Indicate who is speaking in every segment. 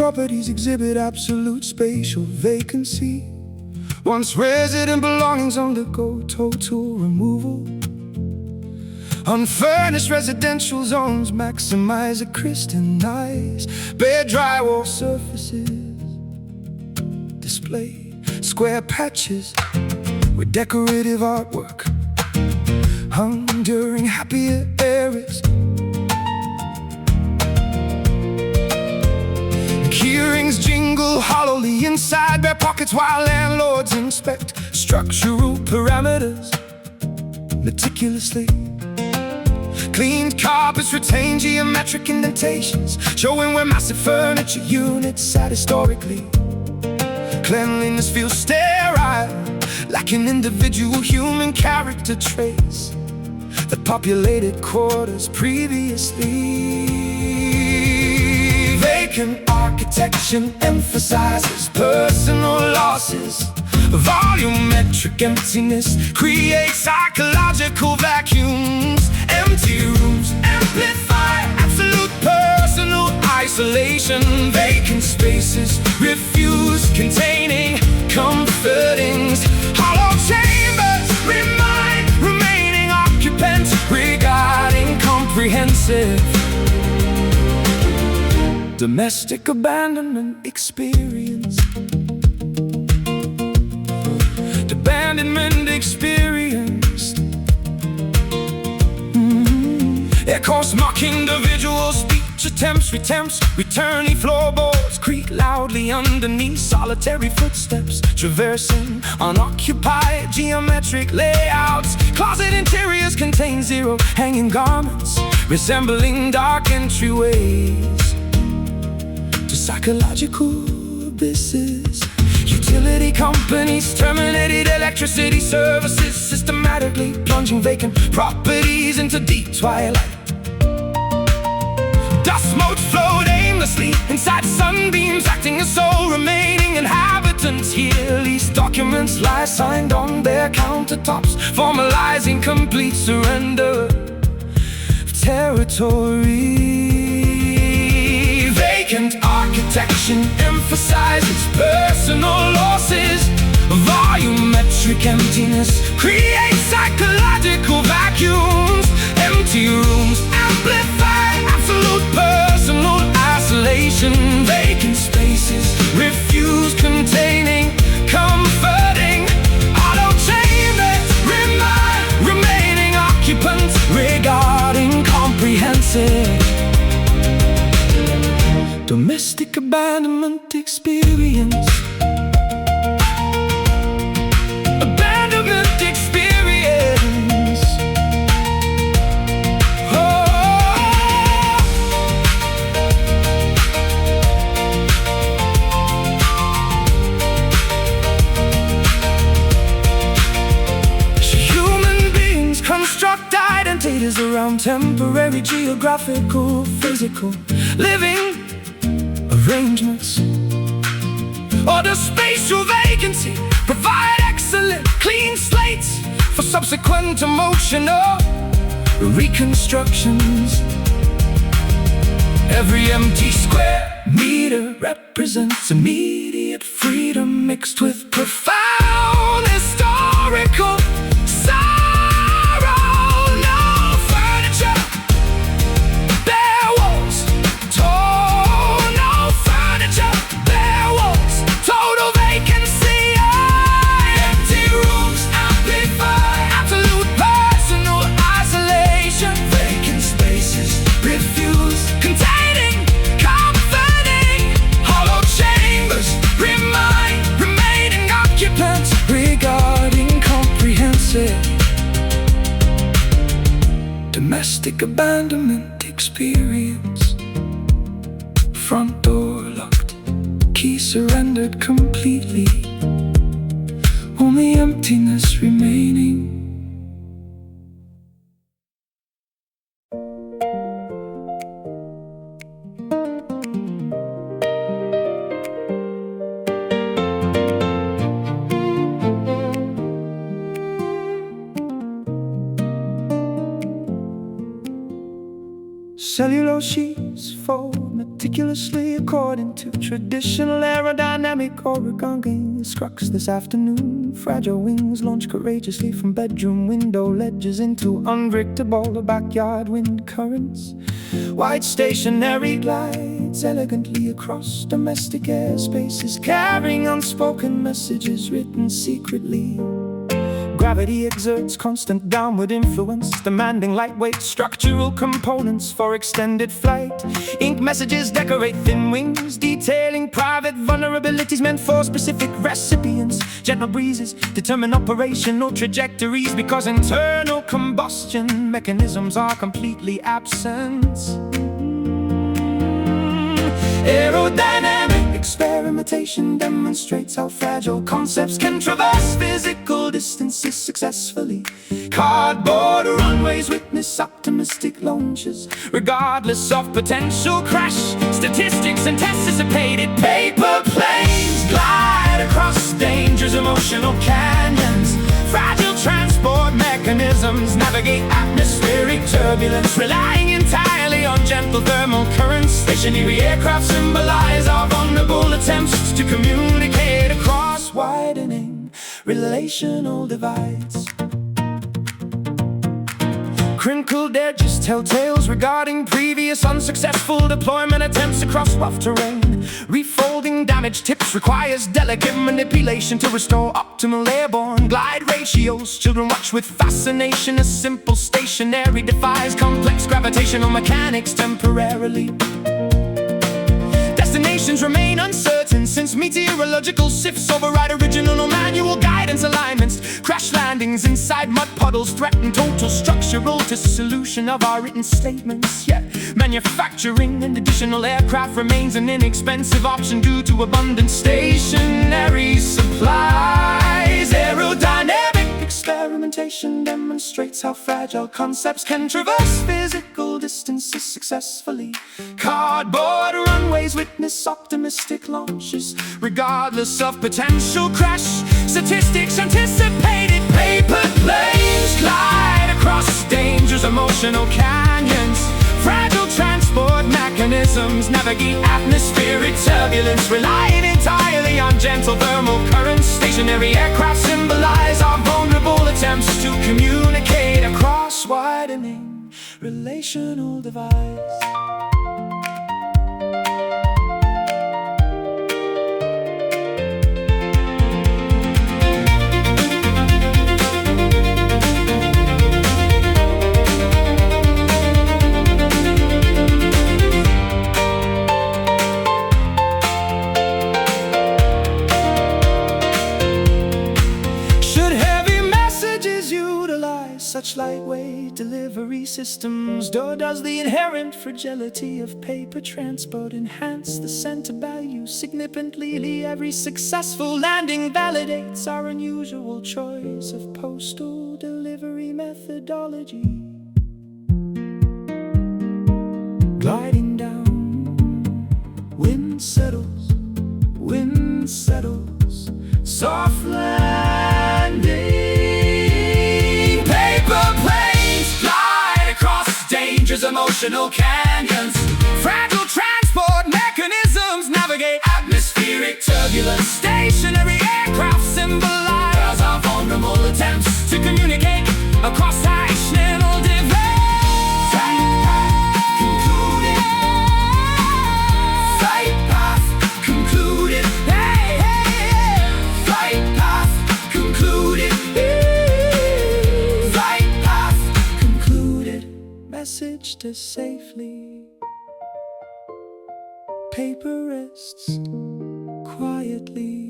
Speaker 1: properties exhibit absolute spatial vacancy. Once resident belongings undergo total removal. Unfurnished residential zones maximize a crystallized. Bare drywall surfaces display square patches with decorative artwork hung during happier eras. Key rings jingle hollowly inside their pockets while landlords inspect structural parameters meticulously. Cleaned carpets retain geometric indentations, showing where massive furniture units sat historically. Cleanliness feels sterile, lacking individual human character traits that populated quarters previously. Vacant architecture emphasizes personal losses. Volumetric emptiness creates psychological vacuums. Empty rooms amplify absolute personal isolation. Vacant spaces refuse containing comfortings. Hollow chambers remind remaining occupants regarding comprehensive domestic abandonment experience. Abandonment experienced. Echoes mock individuals, speech attempts, returning floorboards creak loudly underneath solitary footsteps, traversing unoccupied geometric layouts. Closet interiors contain zero hanging garments, resembling dark entryways to psychological abysses. Utility companies terminated electricity services, systematically plunging vacant properties into deep twilight. Dust mote flowed aimlessly inside sunbeams, acting as sole remaining inhabitants here. Lease documents lie signed on their countertops, formalizing complete surrender of territory. Vacant architecture emphasizes personal losses. Volumetric emptiness creates psychological vacuums. Empty rooms amplify absolute personal isolation. Vacant spaces refuse containing comforting. Auto chambers remind remaining occupants regarding comprehensive domestic abandonment experience. Abandonment experience. Oh. Human beings construct identities around temporary geographical, physical, living arrangements, or the spatial vacancy provide excellent clean slates for subsequent emotional reconstructions. Every empty square meter represents immediate freedom mixed with profound historical sorrow. No furniture, bare walls, bare walls, total vacancy. Empty rooms amplify absolute personal isolation. Vacant spaces refuse containing comforting. Hollow chambers remind remaining occupants regarding comprehensive domestic abandonment experience. Front door locked, key surrendered completely, only emptiness remaining. Cellulose sheets for material meticulously according to traditional aerodynamic origami. Scrux this afternoon, fragile wings launch courageously from bedroom window ledges into unpredictable backyard wind currents. White stationary glides elegantly across domestic airspaces, carrying unspoken messages written secretly. Gravity exerts constant downward influence, demanding lightweight structural components for extended flight. Ink messages decorate thin wings, detailing private vulnerabilities meant for specific recipients. Gentle breezes determine operational trajectories because internal combustion mechanisms are completely absent. Aerodynamic experimentation demonstrates how fragile concepts can traverse physical distances successfully. Cardboard runways witness optimistic launches, regardless of potential crash. Statistics anticipated. Paper planes glide across dangerous emotional canyons. Fragile transport mechanisms navigate atmospheric turbulence, relying entirely on gentle thermal currents. Stationary aircraft symbolize our vulnerable attempts to communicate across widening relational divides. Crinkled edges tell tales regarding previous unsuccessful deployment attempts across rough terrain. Refolding damaged tips requires delicate manipulation to restore optimal airborne glide ratios. Children watch with fascination as simple stationary defies complex gravitational mechanics temporarily. Destinations remain uncertain since meteorological shifts override original manual guidance alignments. Crash landings inside mud puddles threaten total structural dissolution of our written statements. Yet manufacturing an additional aircraft remains an inexpensive option due to abundant stationary supplies. Aerodynamic experimentation demonstrates how fragile concepts can traverse physical distances successfully. Cardboard runways witness optimistic launches, regardless of potential crash. Statistics anticipated. Paper planes glide across dangerous emotional canyons. Fragile transport mechanisms navigate atmospheric turbulence, relying entirely on gentle thermal currents. Stationary aircraft symbolize our vulnerable attempts to communicate across widening relational divides. Such lightweight delivery systems, does the inherent fragility of paper transport enhance the center value significantly? Every successful landing validates our unusual choice of postal delivery methodology. Gliding down, wind settles, soft landing. Emotional canyons. Fragile transport mechanisms navigate atmospheric turbulence. Stationary aircraft symbolize our vulnerable attempts to communicate across national divides. Flight path concluded. Hey, hey, hey. Flight path concluded. Flight path concluded. Message to safely. Paper rests quietly.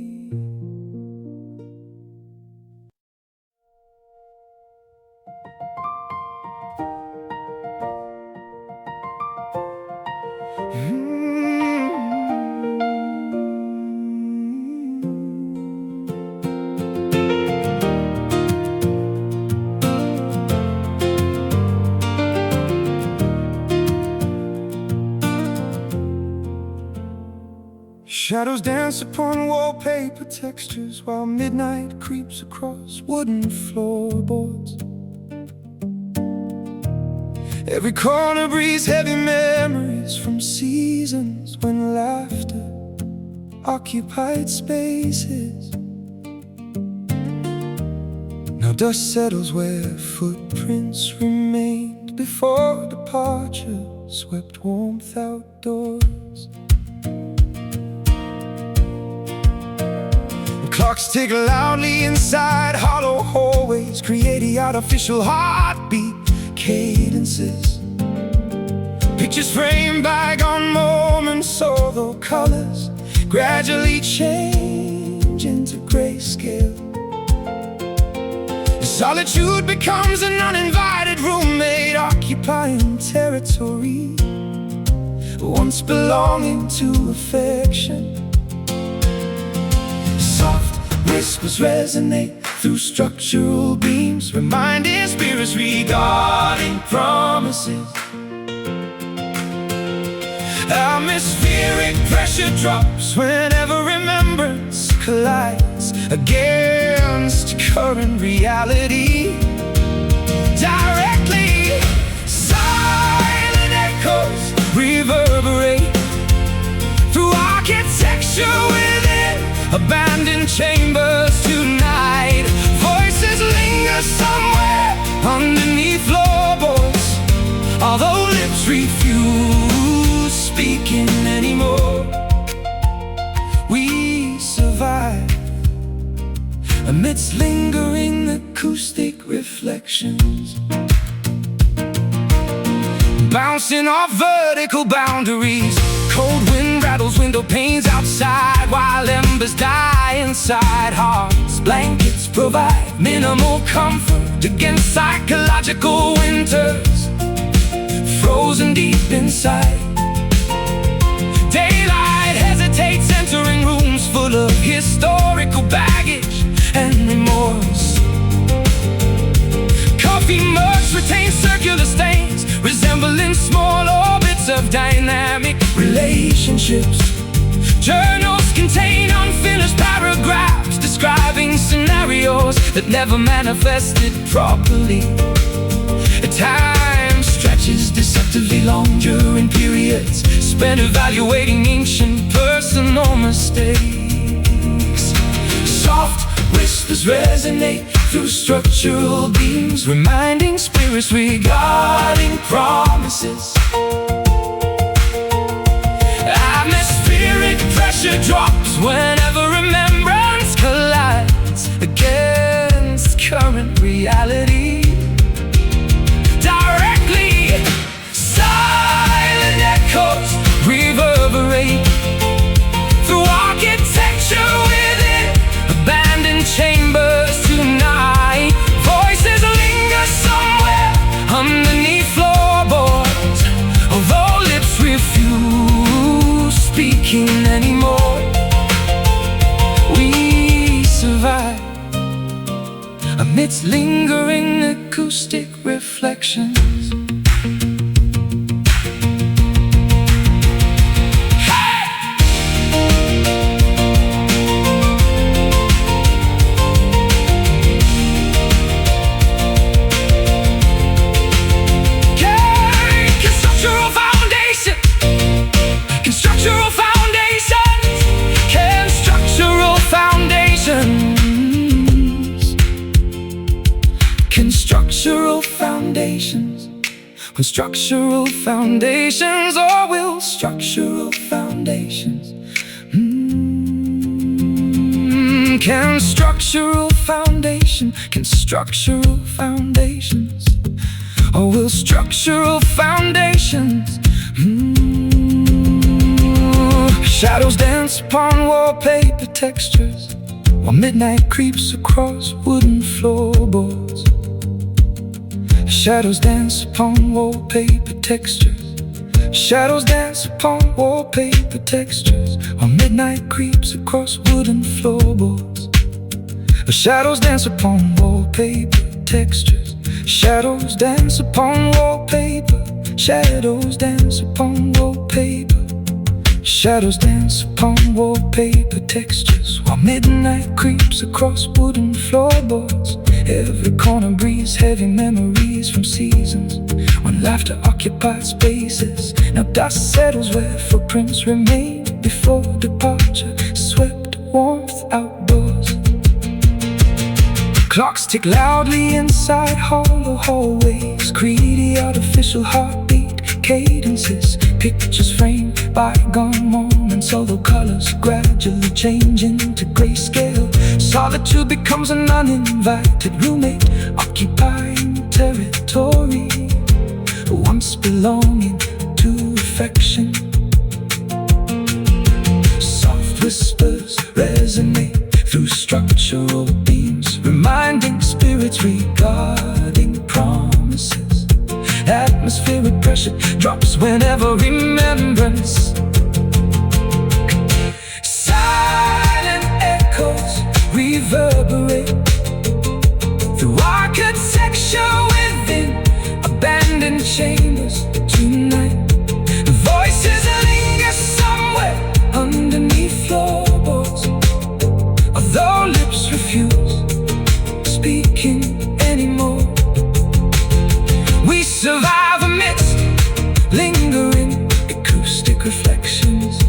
Speaker 1: Shadows dance upon wallpaper textures while midnight creeps across wooden floorboards. Every corner breathes heavy memories from seasons when laughter occupied spaces. Now dust settles where footprints remained before departure swept warmth outdoors. The clocks tick loudly inside hollow hallways, creating artificial heartbeat cadences. Pictures framed bygone moments, although colors gradually change into grayscale. Solitude becomes an uninvited roommate, occupying territory once belonging to affection. Soft whispers resonate through structural beams, reminding spirits regarding promises. Atmospheric pressure drops whenever remembrance collides against current reality. Directly, silent echoes reverberate through architecture within abandoned chambers tonight. Voices linger somewhere underneath floorboards, although lips refuse speaking anymore. We survive amidst lingering acoustic reflections, bouncing off vertical boundaries. Cold wind rattles window panes outside, while embers die inside hearts. Blankets provide minimal comfort against psychological winters, frozen deep inside. Daylight hesitates, entering rooms full of historical baggage and remorse. Coffee mugs retain circular stains, resembling small orbits of dynamic relationships. Journals contain unfinished paragraphs describing scenarios that never manifested properly. Time stretches deceptively long during periods spent evaluating ancient personal mistakes. Soft whispers resonate through structural beams, reminding spirits regarding promises. Atmospheric pressure drops whenever remembrance collides against current reality. Directly, silent echoes reverberate through architecture within abandoned chambers tonight. Voices linger somewhere underneath floorboards, although lips refuse speaking anymore. We survive amidst lingering acoustic reflections. When structural foundations, or will structural foundations can structural foundations, or will structural foundations shadows dance upon wallpaper textures, while midnight creeps across wooden floorboards. Shadows dance upon wallpaper textures. Shadows dance upon wallpaper textures, while midnight creeps across wooden floorboards. Shadows dance upon wallpaper textures. Shadows dance upon wallpaper. Shadows dance upon wallpaper. Shadows dance upon wallpaper textures, while midnight creeps across wooden floorboards. Every corner breathes heavy memories from seasons when laughter occupied spaces. Now dust settles where footprints remain before departure swept warmth outdoors. Clocks tick loudly inside hollow hallways, greedy artificial heartbeat cadences, pictures framed bygone moments, although colors gradually change into grayscale. Solitude becomes an uninvited roommate, occupying territory once belonging to affection. Soft whispers resonate through structural beams, reminding spirits regarding promises. Atmospheric pressure drops whenever remembrance. Silent echoes reverberate through architecture within abandoned chambers tonight. Voices linger somewhere underneath floorboards, although lips refuse speaking anymore. We survive amidst lingering acoustic reflections.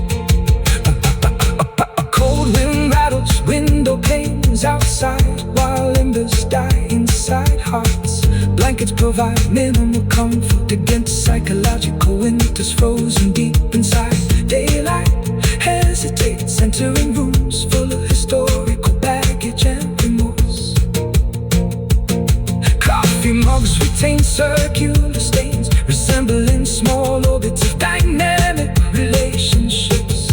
Speaker 1: A cold wind rattles window panes outside, while embers die inside hearts. Blankets provide minimal comfort against psychological winters frozen deep inside. Daylight hesitates, entering rooms full of historical baggage and remorse. Coffee mugs retain circular stains, resembling small orbits of dynamic relationships.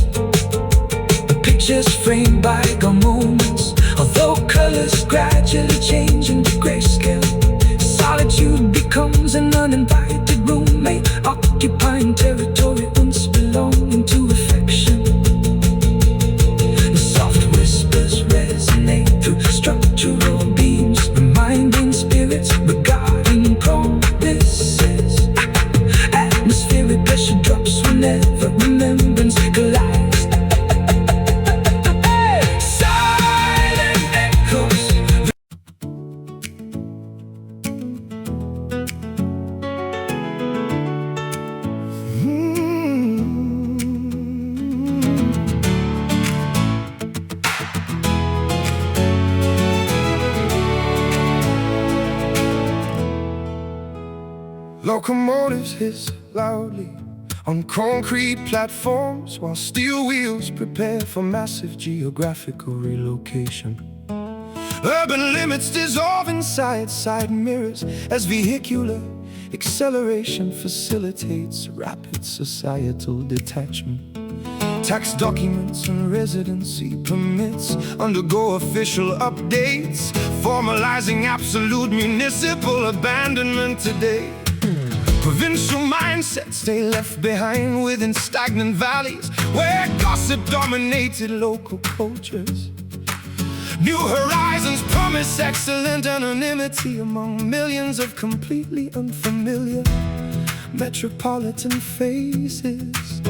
Speaker 1: Pictures framed bygone moments, although colors gradually change into grayscale. Solitude becomes an uninvited roommate, occupying territory once belonging to affection. Soft whispers resonate through structural beams, reminding spirits regarding promises. Atmospheric pressure drops whenever remembrance collides. Silent echoes. Locomotives hiss loudly on concrete platforms, while steel wheels prepare for massive geographical relocation. Urban limits dissolve inside side mirrors as vehicular acceleration facilitates rapid societal detachment. Tax documents and residency permits undergo official updates, formalizing absolute municipal abandonment today. Provincial mindsets stay left behind within stagnant valleys where gossip dominated local cultures. New horizons promise excellent anonymity among millions of completely unfamiliar metropolitan faces.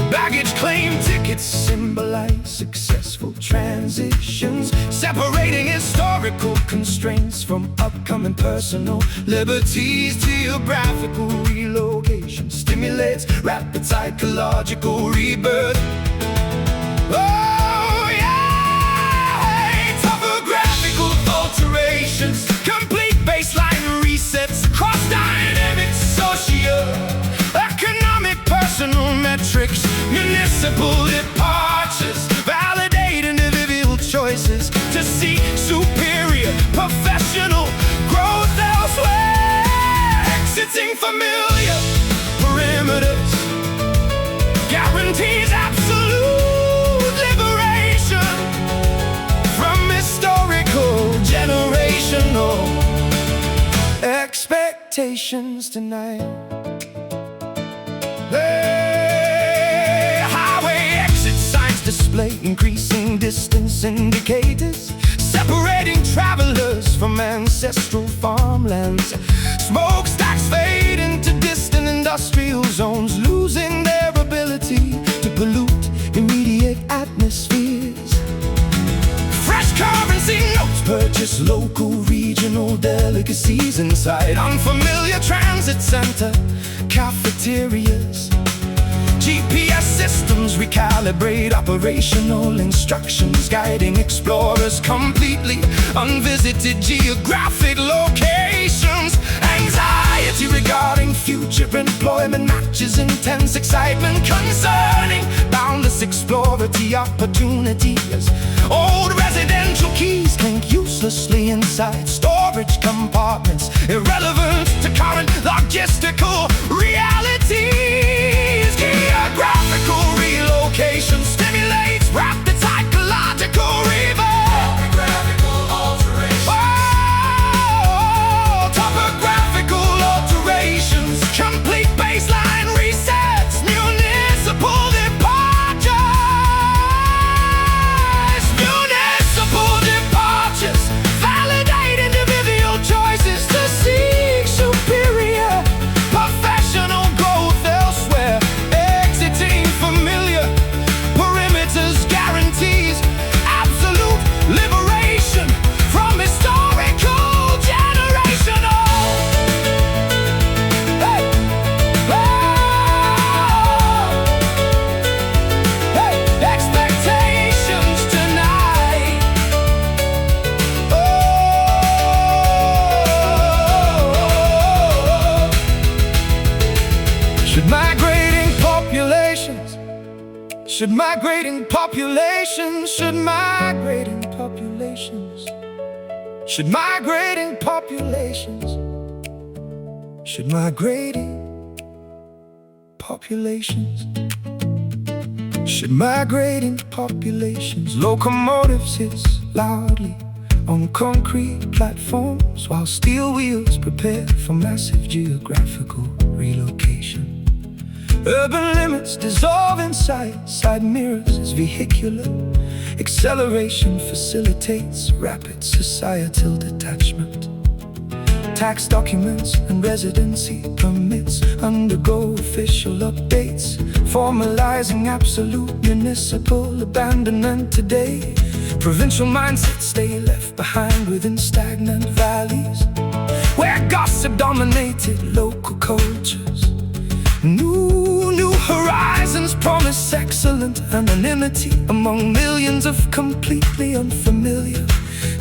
Speaker 1: Baggage claim tickets symbolize successful transitions, separating historical constraints from upcoming personal liberties. Geographical relocation stimulates rapid psychological rebirth. Oh yeah! Topographical alterations, complete baseline resets across dynamic socio-economic personal metrics. Municipal departures validate individual choices to seek superior professional growth elsewhere. Exiting familiar perimeters guarantees absolute liberation from historical generational expectations tonight. Display increasing distance indicators, separating travelers from ancestral farmlands. Smokestacks fade into distant industrial zones, losing their ability to pollute immediate atmospheres. Fresh currency notes purchase local regional delicacies inside unfamiliar transit center cafeterias. GPS systems recalibrate operational instructions, guiding explorers completely unvisited geographic locations. Anxiety regarding future employment matches intense excitement concerning boundless exploratory opportunities. Old residential keys clink uselessly inside storage compartments, irrelevant to current logistical realities. Geographical relocation stimulates rapid psychological rebirth. Topographical alteration. Oh, topographical alterations, complete baseline resets, municipal departures. Municipal departures validate individual choices to seek superior professional growth elsewhere. Exiting familiar perimeters guarantees absolute liberation from historical generational expectations tonight. Should migrating populations Should migrating populations Should migrating populations Should migrating populations Should migrating populations Should migrating populations Locomotives hiss loudly on concrete platforms, while steel wheels prepare for massive geographical relocation. Urban limits dissolve inside side mirrors as vehicular acceleration facilitates rapid societal detachment. Tax documents and residency permits undergo official updates, formalizing absolute municipal abandonment today. Provincial mindsets stay left behind within stagnant valleys, where gossip dominated local cultures. New horizons promise excellent anonymity among millions of completely unfamiliar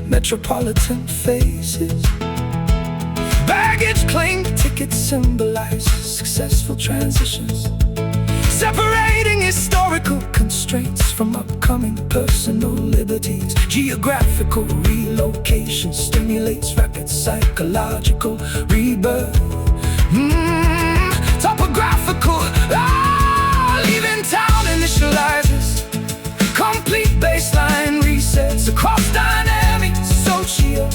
Speaker 1: metropolitan faces. Baggage claim tickets symbolize successful transitions, separating historical constraints from upcoming personal liberties. Geographical relocation stimulates rapid psychological rebirth. Topographical leaving town initializes complete baseline resets across dynamic socio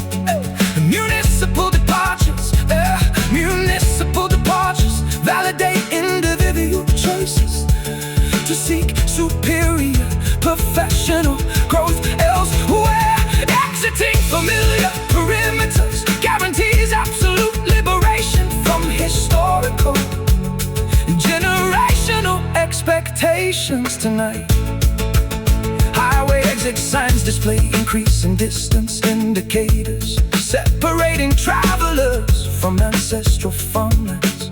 Speaker 1: municipal departures. Municipal departures validate individual choices to seek superior professional growth elsewhere. Exiting familiar perimeters guarantees absolute liberation from historical and generational expectations tonight. Highway exit signs display increasing distance indicators, separating travelers from ancestral farmlands.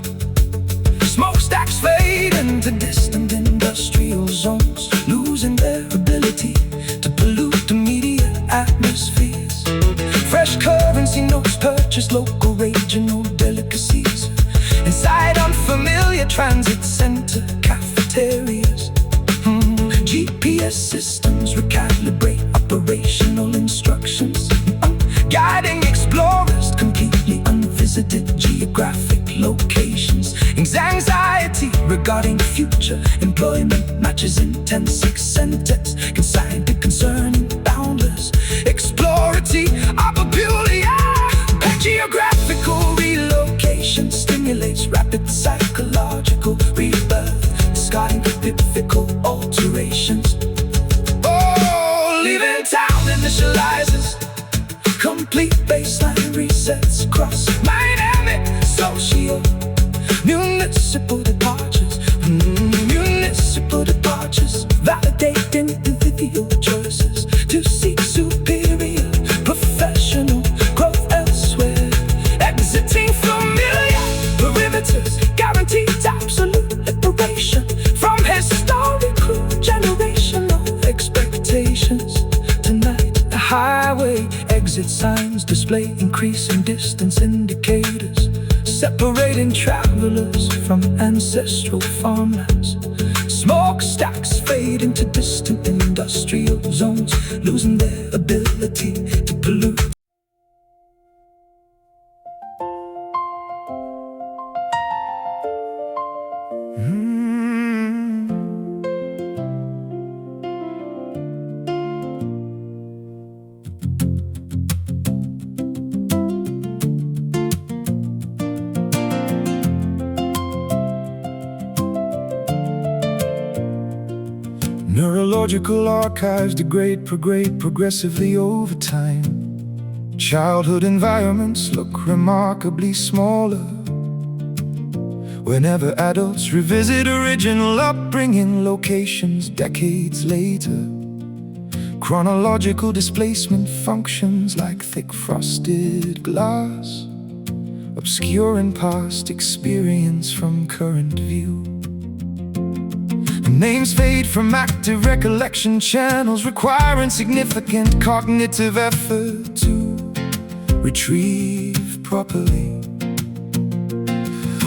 Speaker 1: Smokestacks fade into distant industrial zones, losing their ability to pollute immediate atmospheres. Fresh currency notes purchase local regional delicacies inside unfamiliar transit center cafeterias. GPS systems recalibrate operational instructions, guiding explorers to completely unvisited geographic locations. Anxiety regarding future employment matches intense incentives, consigned to concerning boundless exploratory opportunity. Geographical relocation stimulates rapid psychological rebirth, discarding typical alterations. Oh, leaving town initializes complete baseline resets across dynamic socio municipal departures. Municipal departures validate individual choices to seek superior professional growth elsewhere. display increasing distance indicators, separating travelers from ancestral farmlands. Smokestacks fade into distant industrial zones, losing their ability to pollute. Neurological archives degrade progressively over time. Childhood environments look remarkably smaller. Whenever adults revisit original upbringing locations decades later, chronological displacement functions like thick frosted glass, obscuring past experience from current view. Names fade from active recollection channels, requiring significant cognitive effort to retrieve properly.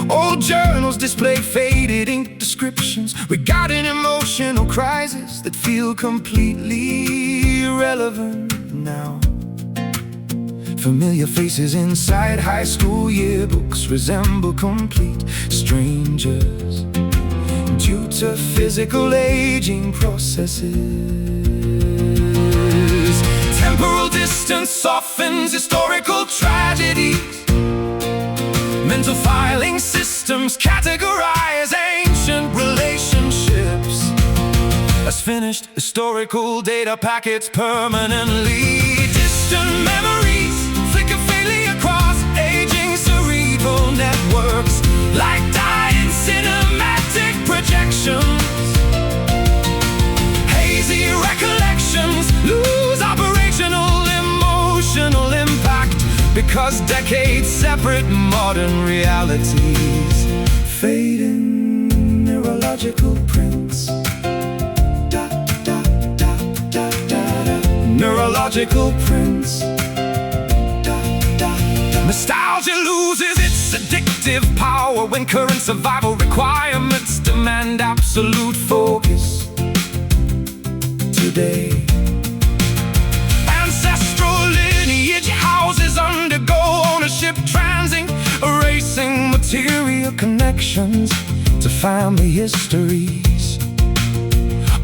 Speaker 1: Old journals display faded ink descriptions regarding emotional crises that feel completely irrelevant now. Familiar faces inside high school yearbooks resemble complete strangers due to physical aging processes. Temporal distance softens historical tragedies. Mental filing systems categorize ancient relationships as finished historical data packets permanently. Distant memories flicker faintly across aging cerebral networks like dying cinematic projections. Hazy recollections lose operational emotional impact because decades separate modern realities. Fading neurological prints. Neurological prints. Nostalgia loses its addictive power when current survival requirements demand absolute focus. Today, ancestral lineage houses undergo ownership transing, erasing material connections to family histories.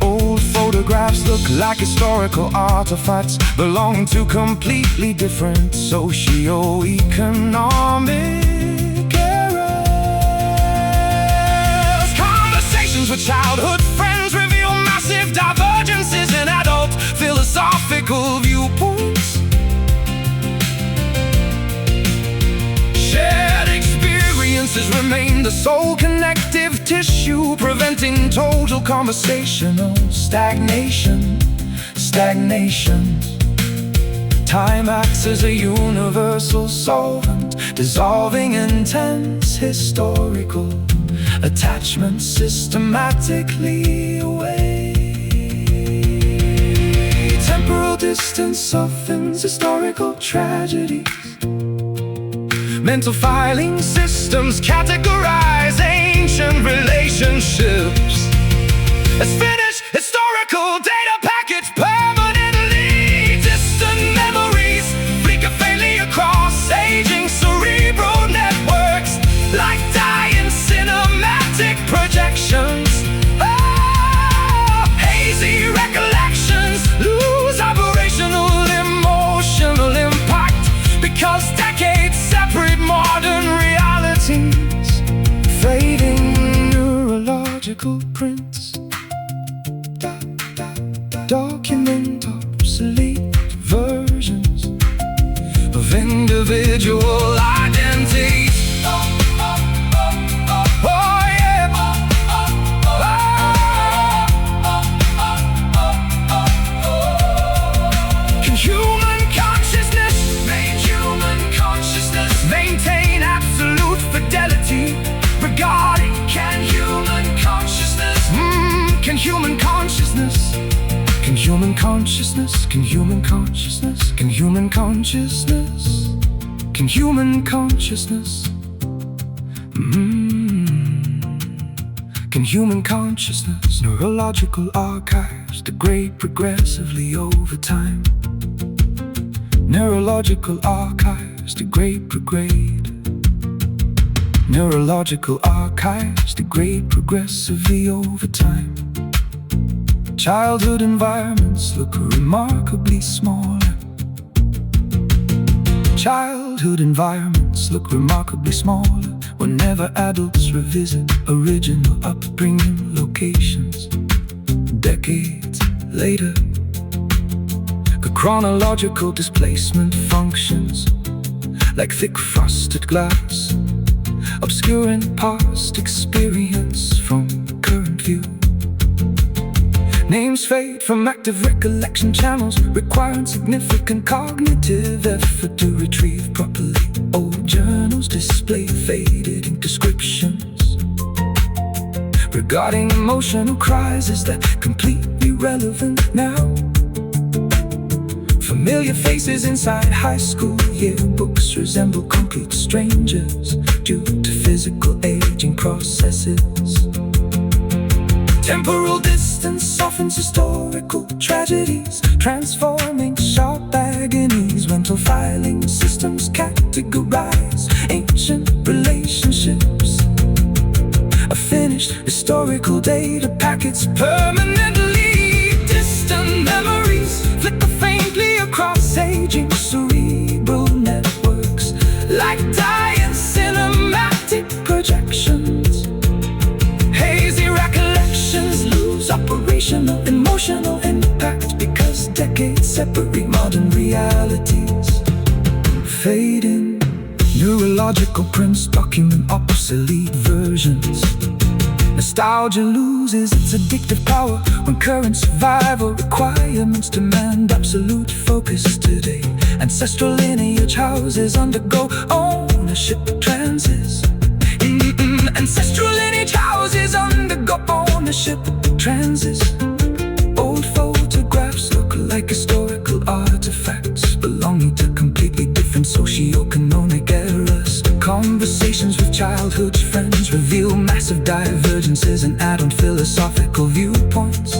Speaker 1: Old photographs look like historical artifacts belonging to completely different socio-economic eras. Conversations with childhood friends reveal massive divergences in adult philosophical viewpoints. Shared experiences remain the sole connective tissue, preventing total conversational stagnation. Time acts as a universal solvent, dissolving intense historical attachments systematically away. Temporal distance softens historical tragedies. Mental filing systems categorize ancient relationships as finished historical data packets permanently. Distant memories flicker faintly across aging cerebral networks like dying cinematic projections. Hazy recollections lose operational emotional impact because decades separate modern realities. Fading neurological prints document obsolete versions of individual identities. Can human consciousness maintain absolute fidelity regarding can human consciousness? Can human consciousness? Can human consciousness? Can human consciousness? Can human consciousness? Can human consciousness Can human consciousness, neurological archives degrade progressively over time? Neurological archives degrade. Neurological archives degrade progressively over time. Childhood environments look remarkably smaller. Childhood environments look remarkably smaller whenever adults revisit original upbringing locations. Decades later, the chronological displacement functions like thick frosted glass, obscuring past experience from current view. Names fade from active recollection channels, requiring significant cognitive effort to retrieve properly. Old journals display faded descriptions regarding emotional crises that completely relevant now. Familiar faces inside high school yearbooks resemble complete strangers due to physical aging processes. Temporal distance softens historical tragedies, transforming sharp agonies. Mental filing systems categorize ancient relationships. A finished historical data packets permanently. Distant memories flicker faintly across aging cerebral networks, like dying cinematic projections. Hazy recollections lose operational emotional impact because decades separate modern realities. Fading neurological prints document obsolete versions. Nostalgia loses its addictive power when current survival requirements demand absolute focus today. Ancestral lineage houses undergo ownership trances. Ancestral lineage houses undergo ownership trances. Old photographs look like historical artifacts belonging to completely different socio-economic eras. Conversations with childhood friends reveal massive divergences and add on philosophical viewpoints.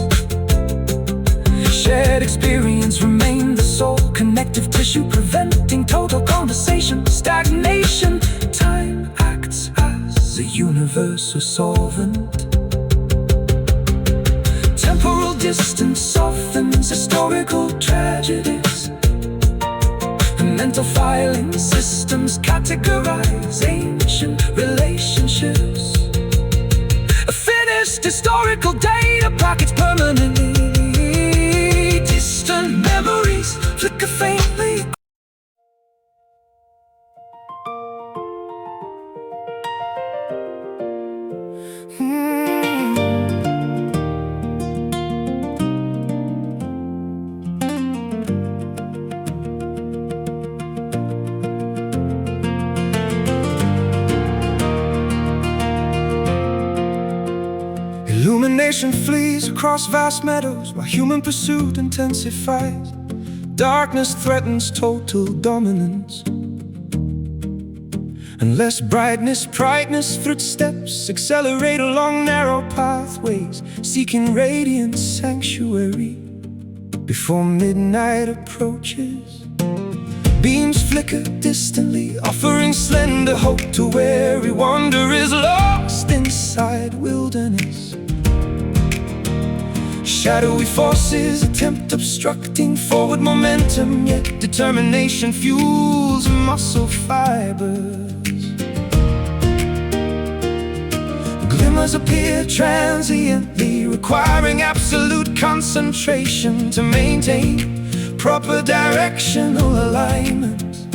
Speaker 1: Shared experience remain the sole connective tissue, preventing total conversation stagnation. Time acts as a universal solvent. Temporal distance softens historical tragedies. Mental filing systems categorize ancient relationships. A finished historical data packets permanently. Distant memories flicker faintly. Illumination flees across vast meadows while human pursuit intensifies. Darkness threatens total dominance. Unless brightness footsteps accelerate along narrow pathways, seeking radiant sanctuary before midnight approaches. Beams flicker distantly, offering slender hope to weary wanderers lost inside wilderness. Shadowy forces attempt obstructing forward momentum, yet determination fuels muscle fibers. Glimmers appear transiently, requiring absolute concentration to maintain proper directional alignment.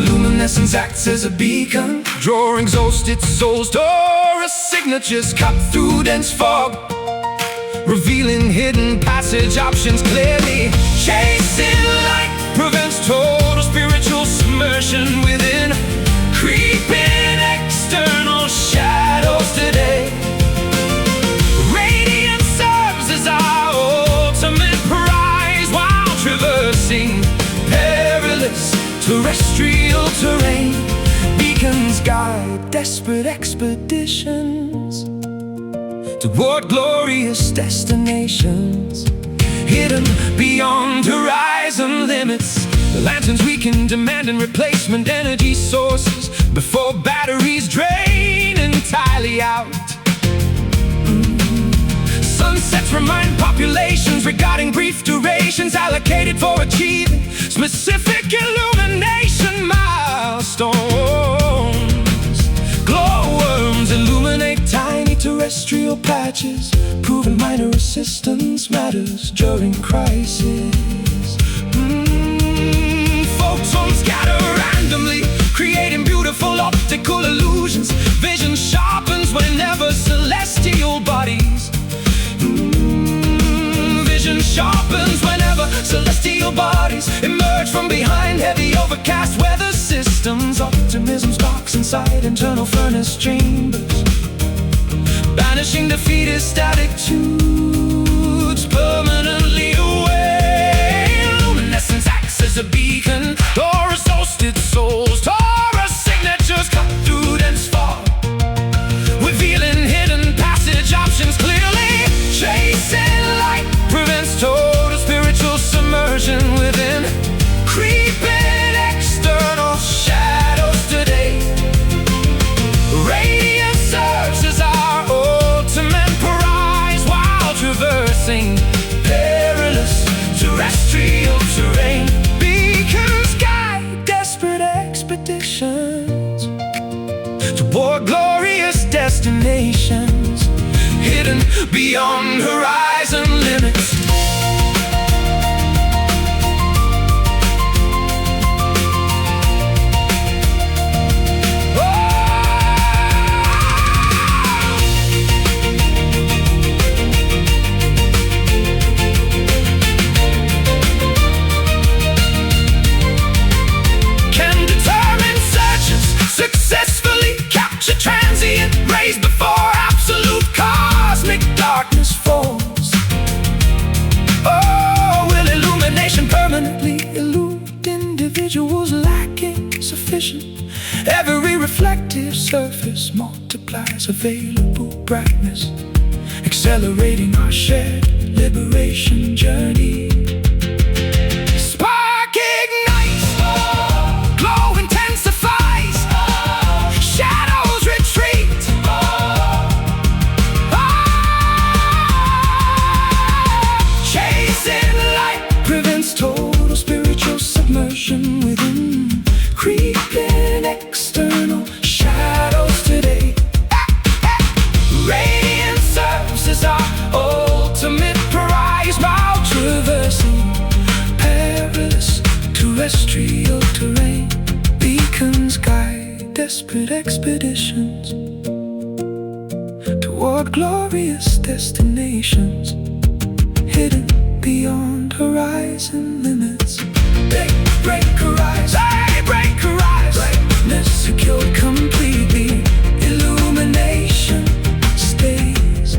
Speaker 1: Luminescence acts as a beacon, drawing exhausted souls toward signatures cut through dense fog, revealing hidden passage options clearly. Chasing light prevents total spiritual submersion within creeping external shadows today. Radiance serves as our ultimate prize while traversing perilous terrestrial guide desperate expeditions toward glorious destinations, hidden beyond horizon limits. The lanterns we can demand and replacement energy sources before batteries drain entirely out. Sunsets remind populations regarding brief durations allocated for achieving specific illumination milestones. Glowworms illuminate tiny terrestrial patches, proving minor assistance matters during crisis. Photons scatter randomly, creating beautiful optical illusions. Vision sharpens whenever celestial bodies Vision sharpens whenever celestial bodies emerge from behind heavy overcast weather systems. Optimism sparks inside internal furnace chambers, banishing defeatist attitudes permanently away. Luminescence acts as a beacon, Taurus hosted souls, Taurus signatures cut through dense fog, revealing hidden passage options clearly. Chasing light prevents total spiritual submersion within, creeping external shadows today. Radiance serves as our ultimate prize while traversing perilous terrestrial terrain. Beacons guide desperate expeditions toward glorious destinations, hidden beyond horizon limits. Successfully capture transient rays before absolute cosmic darkness falls. Oh, will illumination permanently elude individuals lacking sufficient? Every reflective surface multiplies available brightness, accelerating our shared liberation journey. Spark ignites, glow intensifies, shadows retreat. Chasing light prevents total spiritual submersion within, creeping external shadows today. Radiance serves as our ultimate prize while traversing perilous terrestrial terrain. Beacons guide desperate expeditions toward glorious destinations, hidden beyond horizon limits. They break horizons, they break horizons. Brightness secured completely, illumination stays.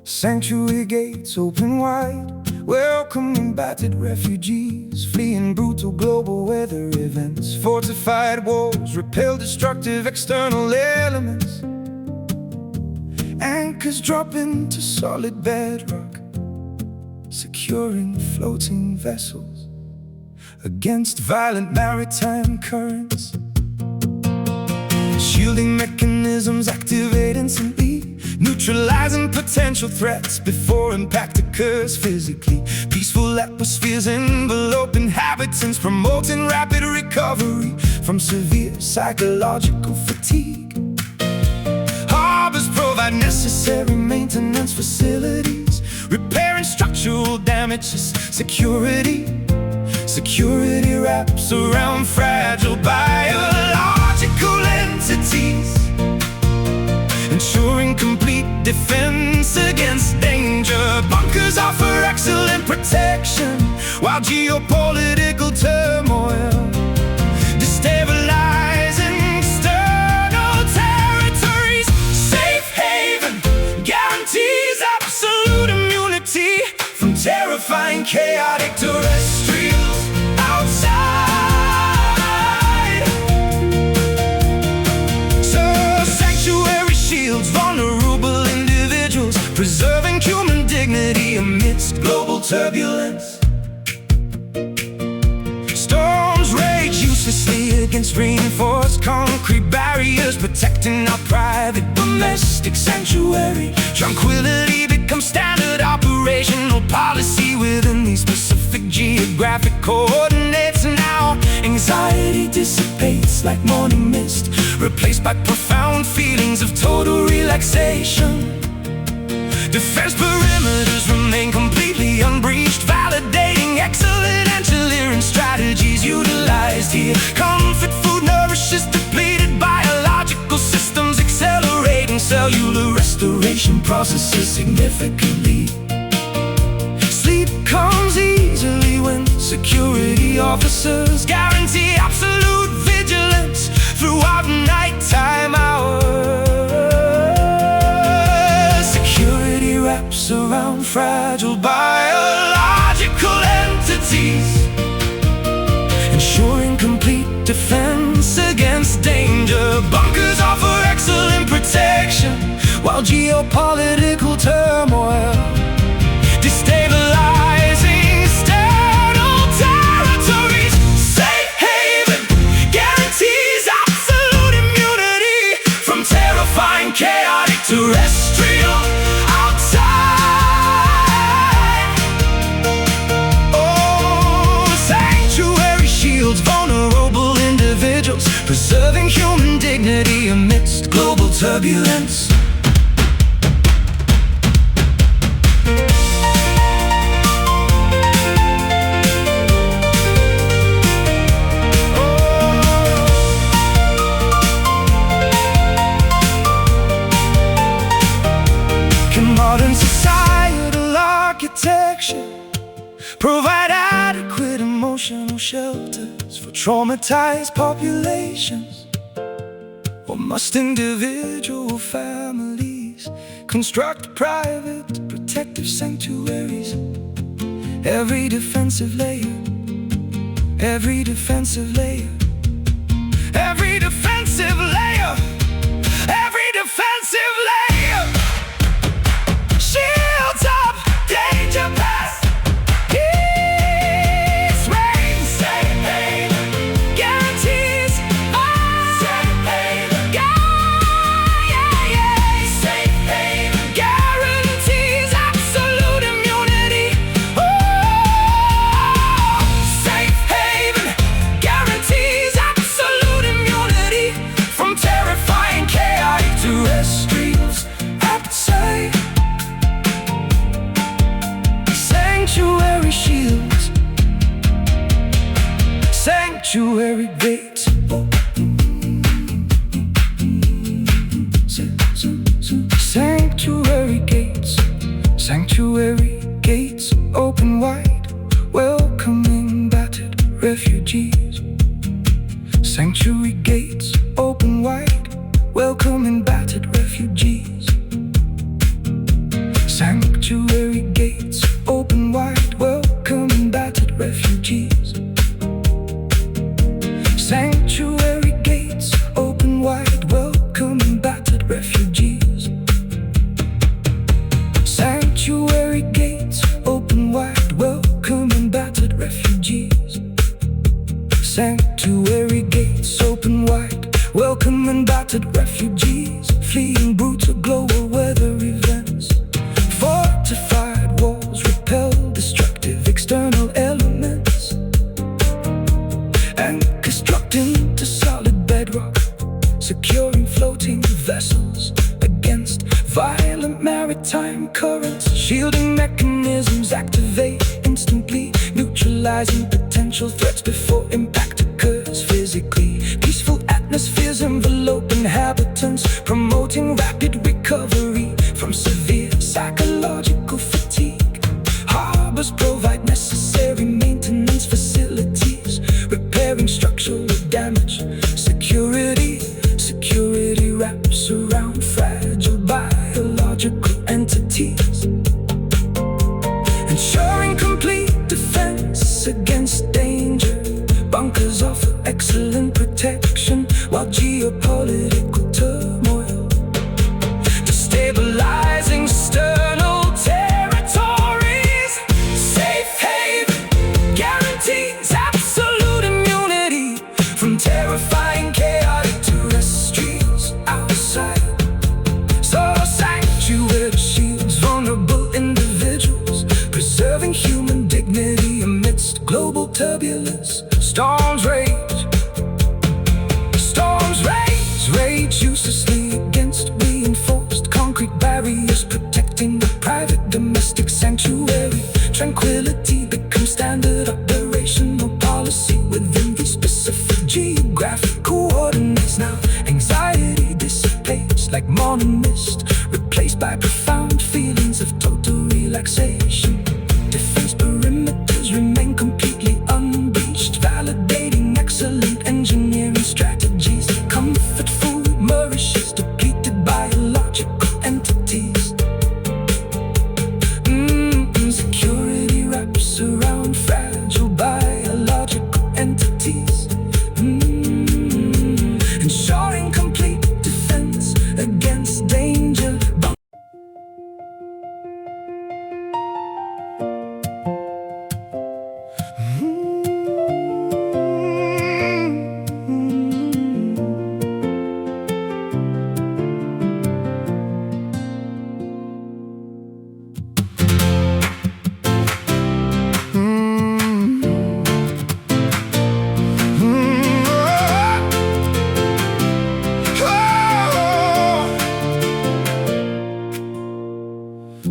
Speaker 1: Sanctuary gates open wide, welcoming battered refugees fleeing brutal global weather events. Fortified walls repel destructive external elements. Anchors drop into solid bedrock, securing floating vessels against violent maritime currents. Shielding mechanisms activate instantly, neutralizing potential threats before impact occurs physically. Peaceful atmospheres envelope inhabitants, promoting rapid recovery from severe psychological fatigue. Harbors provide necessary maintenance facilities, repairing structural damages. Security wraps around fragile biological entities, ensuring complete defense against danger. Bunkers offer excellent protection, while while geopolitical turmoil destabilizing external territories. Safe haven guarantees absolute immunity from terrifying, chaotic terrestrials outside. So sanctuary shields vulnerable individuals, preserving human dignity amidst global turbulence. Storms rage uselessly against reinforced concrete barriers, protecting our private domestic sanctuary. Tranquility becomes standard operational policy within these specific geographic coordinates. Now anxiety dissipates like morning mist, replaced by profound feelings of total relaxation. Defense perimeters remain completely unbreached, validating excellent engineering strategies utilized here. Comfort food nourishes depleted biological systems, accelerating cellular restoration processes significantly. Sleep comes easily when security officers guarantee absolute vigilance throughout nighttime hours. Security wraps around fragile biological entities, ensuring complete defense against danger. Bunkers offer excellent protection, while geopolitical turmoil destabilizing external territories. Safe haven guarantees absolute immunity from terrifying, chaotic terrestrial outside. Oh, sanctuary shields vulnerable individuals, preserving human dignity amidst global turbulence. Modern societal architecture provide adequate emotional shelters for traumatized populations? Or must individual families construct private protective sanctuaries? Every defensive layer, every defensive layer, every defensive layer, every defensive layer shields up danger past. Peace reigns. Safe haven guarantees safe haven. Safe haven guarantees absolute immunity. Safe haven guarantees absolute immunity from terrifying, chaotic terrestrials outside. Sanctuary shields, sanctuary gates. Sanctuary gates, sanctuary gates open wide, welcoming battered refugees. Sanctuary gates open wide, welcoming battered refugees. Sanctuary gates open wide, welcoming battered refugees. Sanctuary gates open wide, welcoming battered refugees. Sanctuary gates open wide, welcoming battered refugees. Sanctuary gates open wide, welcoming battered refugees, fleeing brutal global weather events. Fortified walls repel destructive external elements and constructing to solid bedrock, securing floating vessels against violent maritime currents. Shielding mechanisms activate instantly, neutralizing potential threats before impact occurs physically. Peaceful atmospheres envelope inhabitants, promoting rapid recovery from severe psychological fatigue. Harbors provide necessary maintenance human dignity amidst global turbulence. Storms rage, rage uselessly against reinforced concrete barriers, protecting the private domestic sanctuary. Tranquility becomes standard operational policy within these specific geographic coordinates. Now anxiety dissipates like morning mist, replaced by profound feelings of total relaxation. Defense perimeters remain completely unbreached, validating excellent engineering strategies. Comfort food nourishes depleted biological entities. Security wraps around fragile biological entities, ensuring complete defense against danger.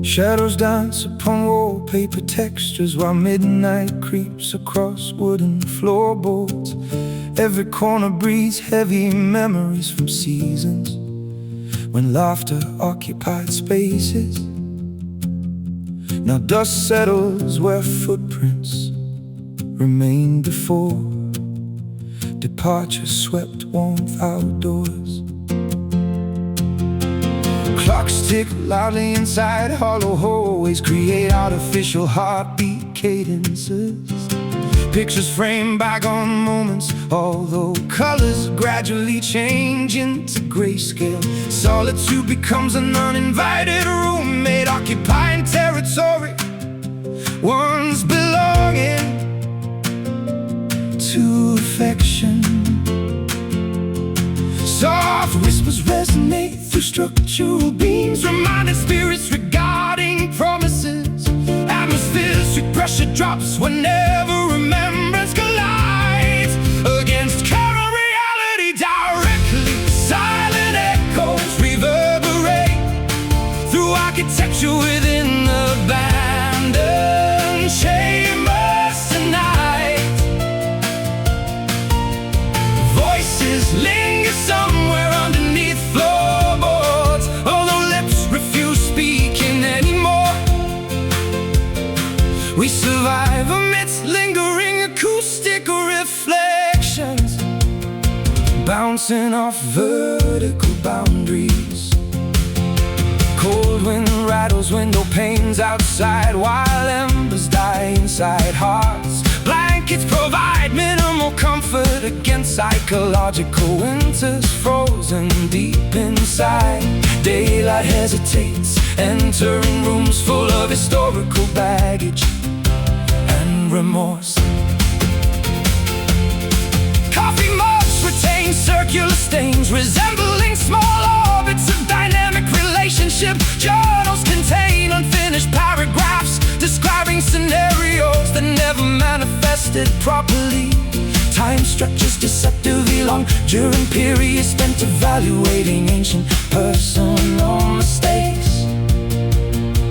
Speaker 1: Shadows dance upon wallpaper textures while midnight creeps across wooden floorboards. Every corner breathes heavy memories from seasons when laughter occupied spaces. Now dust settles where footprints remain before departure swept warmth outdoors. Clocks tick loudly inside hollow hallways, create artificial heartbeat cadences. Pictures frame bygone moments, although colors gradually change into grayscale. Solitude becomes an uninvited roommate, occupying territory once belonging to affection. Soft whispers resonate through structural beams, reminding spirits regarding promises. Atmospheres, sweet pressure drops whenever remembrance collides against current reality directly. Silent echoes reverberate through architecture within abandoned chambers tonight. Voices linger somewhere underneath floorboards, although lips refuse speaking anymore. We survive amidst lingering acoustic reflections, bouncing off vertical boundaries. Cold wind rattles window panes outside, while embers die inside hearts. Blankets provide minimal comfort against psychological winters frozen deep inside. Daylight hesitates, entering rooms full of historical baggage and remorse. Coffee mugs retain circular stains, resembling small orbits of dynamic relationship. Journals contain unfinished paragraphs describing scenarios that never manifested properly. Time structures deceptively long during periods spent evaluating ancient personal mistakes.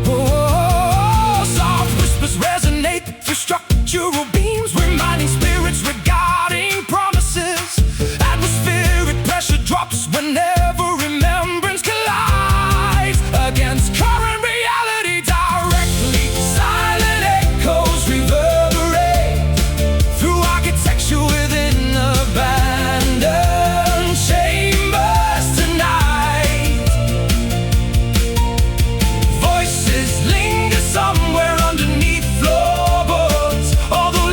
Speaker 1: Oh, soft whispers resonate through structural beams, reminding spirits regarding promises. Atmospheric pressure drops whenever remembrance collides against current reality directly. Silent echoes reverberate through architecture within abandoned chambers tonight. Voices linger somewhere underneath floorboards, although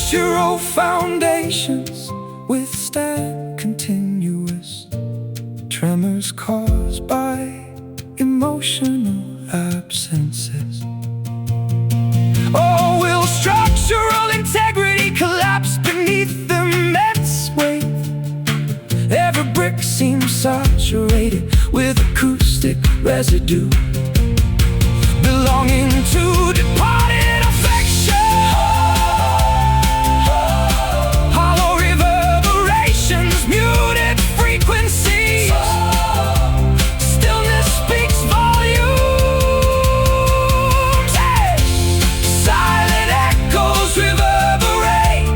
Speaker 1: structural foundations withstand continuous tremors caused by emotional absences. Or will structural integrity collapse beneath the immense weight? Every brick seems saturated with acoustic residue, belonging to departed affection. Hollow reverberations, muted frequencies. Stillness speaks volumes. Hey! Silent echoes reverberate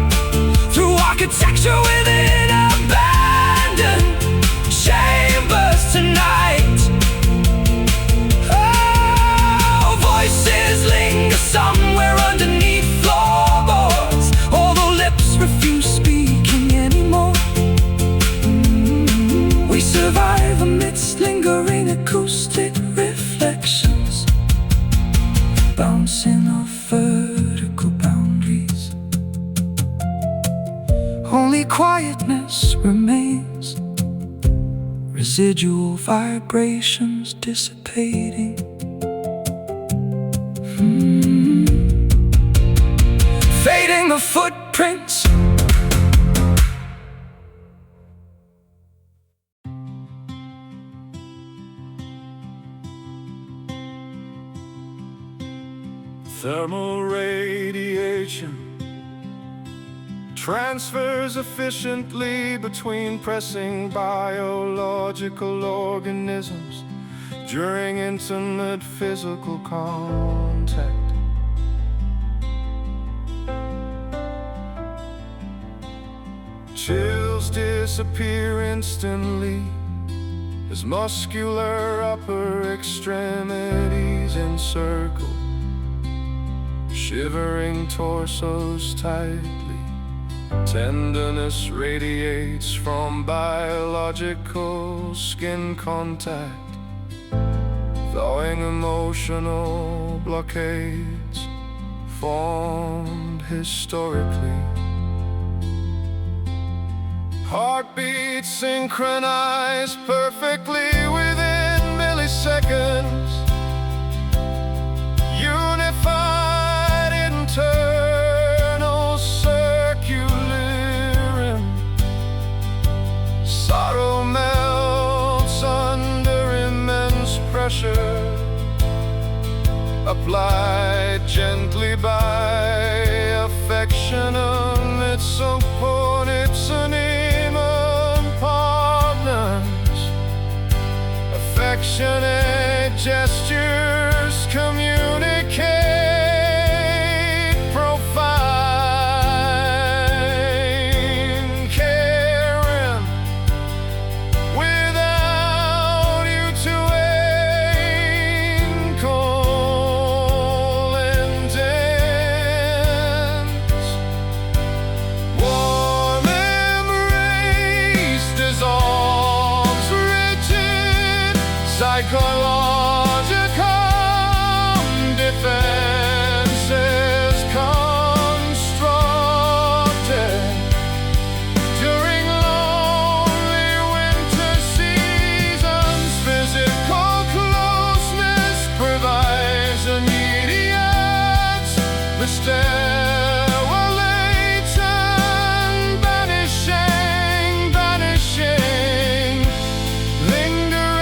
Speaker 1: through architecture within abandoned chambers tonight. Voices linger somewhere underneath floorboards, although lips refuse speaking anymore. We survive amidst lingering acoustic reflections, bouncing off vertical boundaries. Only quietness remains, residual vibrations dissipating. Fading the footprints.
Speaker 2: Thermal radiation transfers efficiently between pressing biological organisms during intimate physical contact. Chills disappear instantly as muscular upper extremities encircle shivering torsos tightly. Tenderness radiates from biological skin contact, thawing emotional blockades formed historically. Heartbeats synchronized perfectly within milliseconds, unified internal circular. Sorrow melts under immense pressure, applied gently by affection amidst opponents. Affectionate gestures communicate profound caring without you to ankle and dance. Warm embrace dissolves psychological defenses constructed during lonely winter seasons. Physical closeness provides immediate stimulation, banishing lingering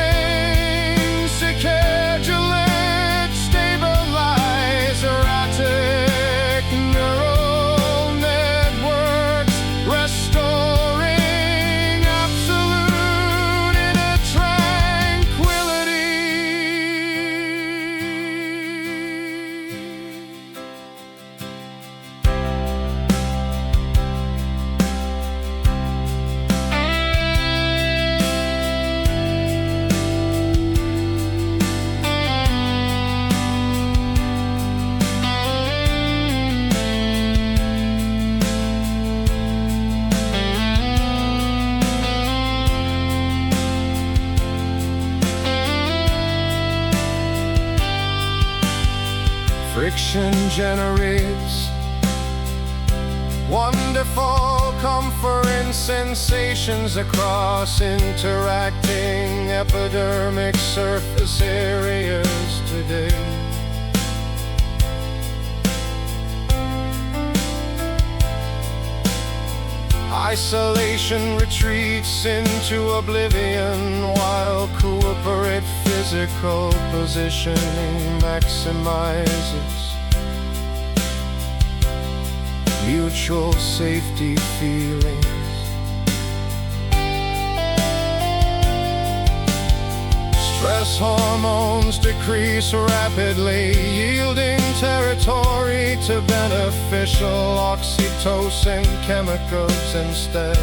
Speaker 2: stabilize erratic neural networks, restoring absolute inner tranquility. Friction generates Wonderful, comforting sensations across interacting epidermic surface areas today. Isolation retreats into oblivion while cooperate physical positioning maximizes mutual safety feelings. Stress hormones decrease rapidly, yielding territory to beneficial oxytocin chemicals instead.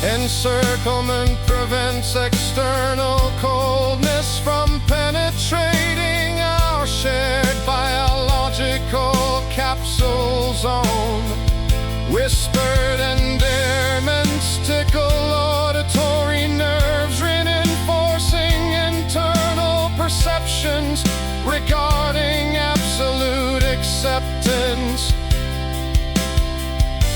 Speaker 2: Encirclement prevents external coldness from penetrating our shared biological capsule zone. Whispered endearments tickle auditory nerves, reinforcing internal perceptions regarding absolute acceptance.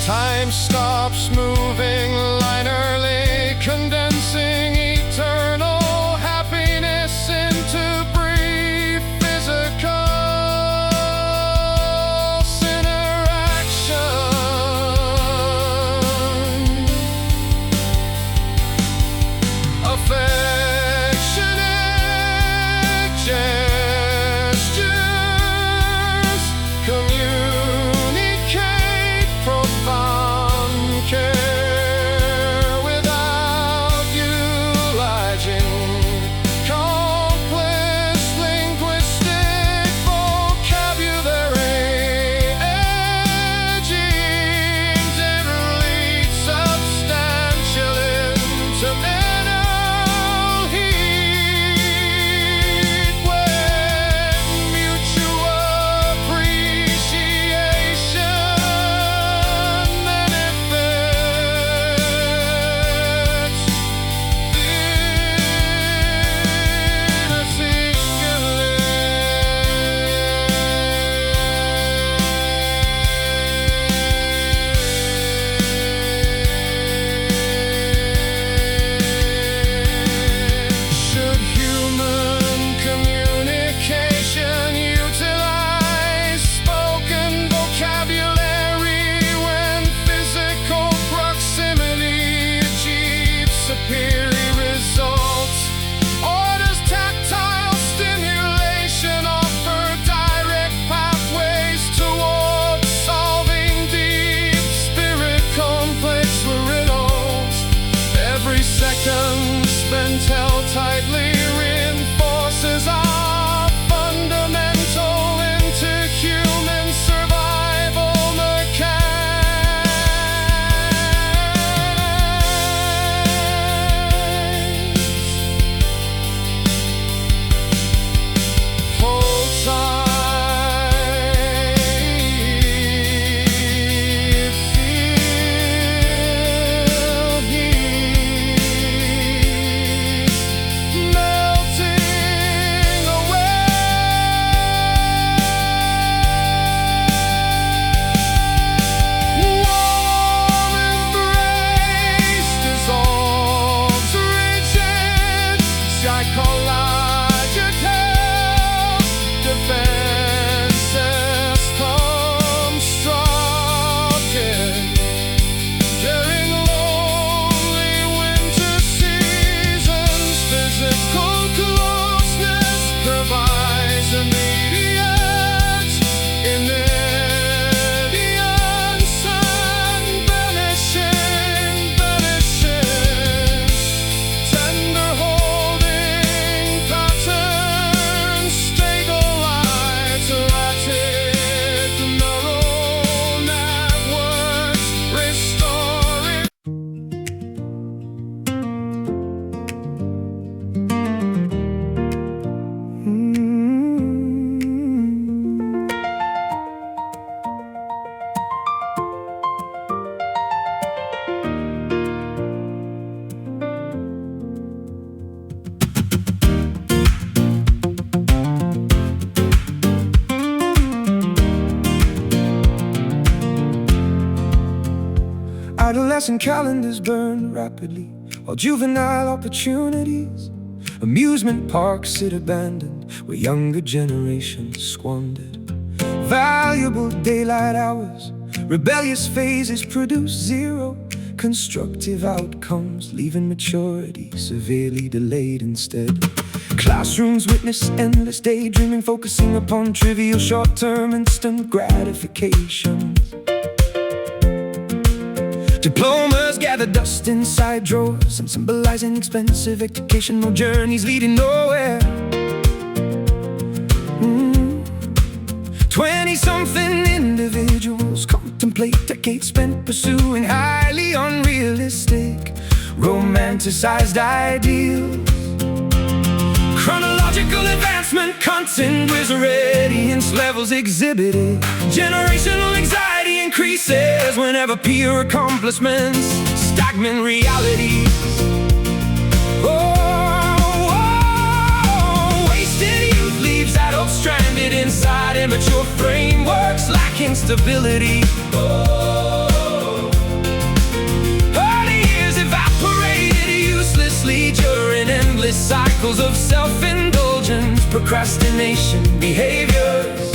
Speaker 2: Time stops moving linearly, condensing eternal happiness into brief physical interaction. Affectionate gestures communicate profound care.
Speaker 1: and calendars burn rapidly, while juvenile opportunities, amusement parks sit abandoned, where younger generations squandered valuable daylight hours. Rebellious phases produce zero constructive outcomes, leaving maturity severely delayed instead. Classrooms witness endless daydreaming, focusing upon trivial short-term instant gratifications. Diplomas gather dust inside drawers and symbolizing expensive educational journeys leading nowhere. 20-something individuals contemplate decades spent pursuing highly unrealistic, romanticized ideals. Chronological advancement continues, radiance levels exhibited. Generational anxiety increases whenever peer accomplishments stagnant realities. Wasted youth leaves adults stranded inside immature frameworks lacking stability. Early years evaporated uselessly during endless cycles of self-indulgence, procrastination behaviors.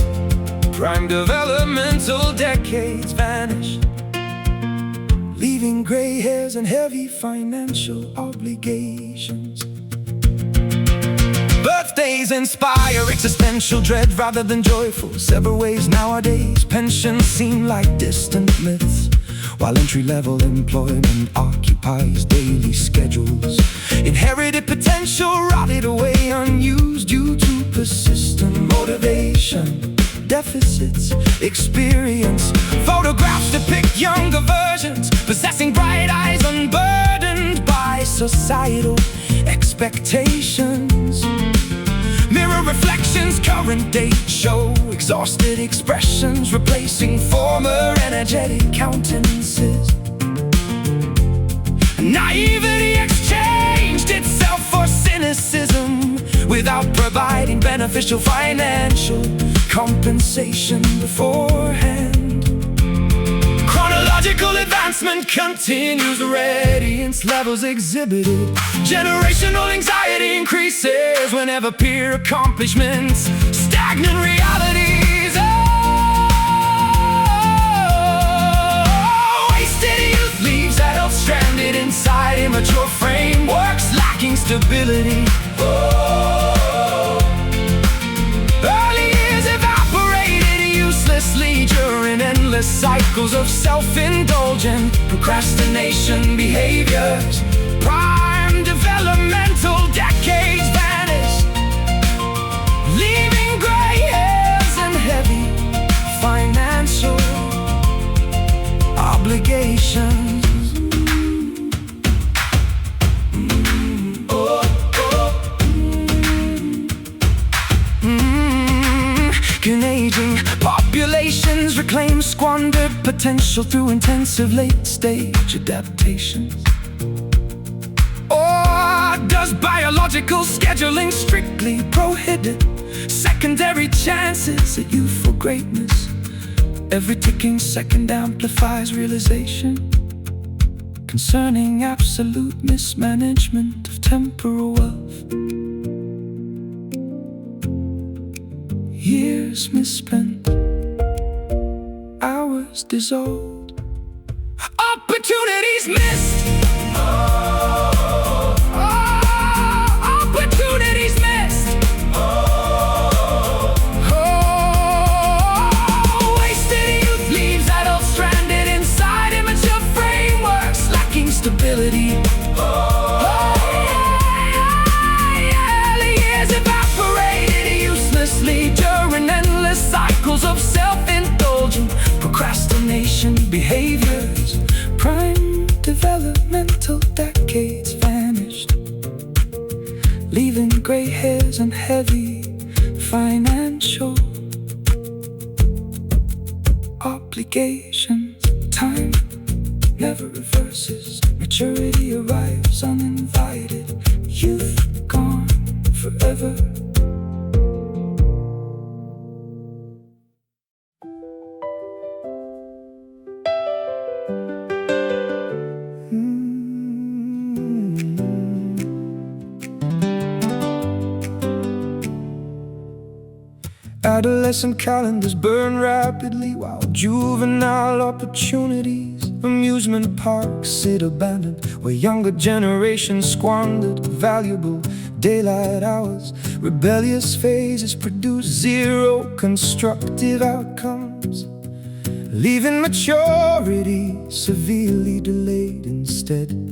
Speaker 1: Prime developmental decades vanished, leaving gray hairs and heavy financial obligations. Birthdays inspire existential dread rather than joyful several ways nowadays. Pensions seem like distant myths, while entry-level employment occupies daily schedules. Inherited potential rotted away unused due to persistent motivation deficits. Experience photographs depict younger versions possessing bright eyes unburdened by societal expectations. Mirror reflections current date show exhausted expressions replacing former energetic countenances. Naivety exchanged itself for cynicism without providing beneficial financial compensation beforehand. Chronological advancement continues, radiance levels exhibited. Generational anxiety increases whenever peer accomplishments stagnant realities. Wasted youth leaves adults stranded inside immature frameworks lacking stability. Early years evaporated uselessly during endless cycles of self-indulgent procrastination behaviors. Prime developmental decades vanished, leaving gray hairs and heavy financial obligations. Aging populations reclaim squandered potential through intensive late-stage adaptations. Or does biological scheduling strictly prohibit secondary chances at youthful greatness? Every ticking second amplifies realization concerning absolute mismanagement of temporal wealth. Years misspent, hours dissolved, opportunities missed. Opportunities missed. Wasted youth leaves adults stranded inside immature frameworks lacking stability. Early years evaporated uselessly during endless cycles of self-indulgent procrastination behaviors. Prime developmental decades vanished, leaving gray hairs and heavy financial obligations. Time never reverses, maturity arrives uninvited, youth gone forever. Adolescent calendars burn rapidly, while juvenile opportunities, amusement parks sit abandoned, where younger generations squandered valuable daylight hours. Rebellious phases produce zero constructive outcomes, leaving maturity severely delayed instead.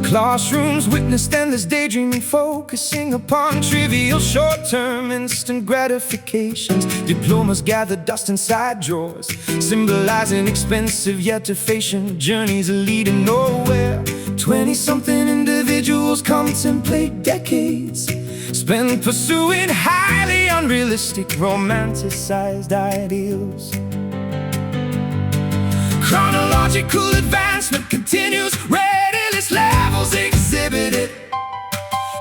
Speaker 1: Classrooms witnessed endless daydreaming, focusing upon trivial short-term instant gratifications. Diplomas gather dust inside drawers, symbolizing expensive yet efficient journeys leading nowhere. 20-something individuals contemplate decades spent pursuing highly unrealistic, romanticized ideals. Chronological advancement continues, readiness levels exhibited.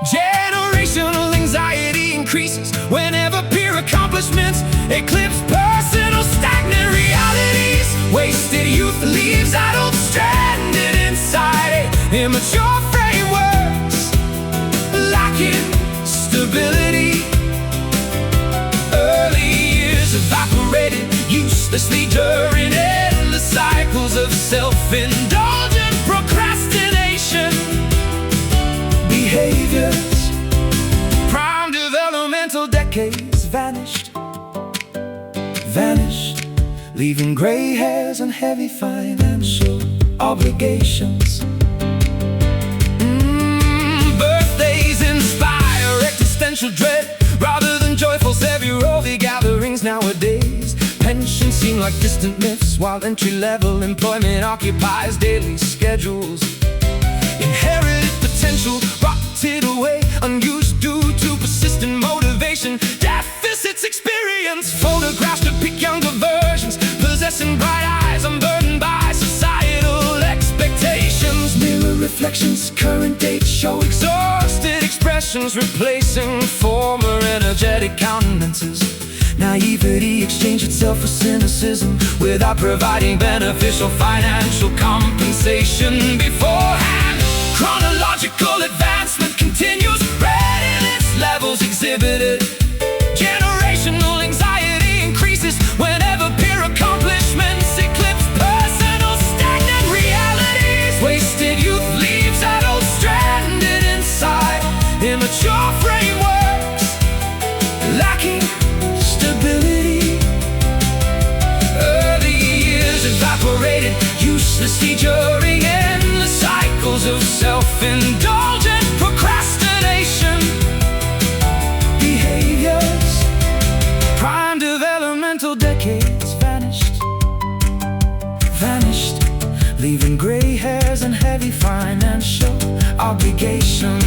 Speaker 1: Generational anxiety increases whenever peer accomplishments eclipse personal stagnant realities. Wasted youth leaves adults stranded inside immature frameworks, lacking stability. Early years evaporated uselessly during endless cycles of self-indulgent procrastination behaviors. Prime developmental decades vanished, leaving gray hairs and heavy financial obligations. Birthdays inspire existential dread rather than joyful February gatherings nowadays. Pensions seem like distant myths, while entry-level employment occupies daily schedules. Inherited potential rotted away, unused due to persistent motivation. Deficits experience photographs depict younger versions, possessing bright eyes, unburdened by societal expectations. Mirror reflections, current dates show exhausted expressions, replacing former energetic countenances. Naivety exchanged itself for cynicism without providing beneficial financial compensation beforehand. Chronological advancement continues, readiness levels exhibited. Generational anxiety increases whenever peer accomplishments eclipse personal stagnant realities. Wasted youth leaves adults stranded inside immature frameworks, lacking stability. Early years evaporated uselessly during endless cycles of self-indulgent procrastination behaviors. Prime developmental decades vanished, leaving gray hairs and heavy financial obligations.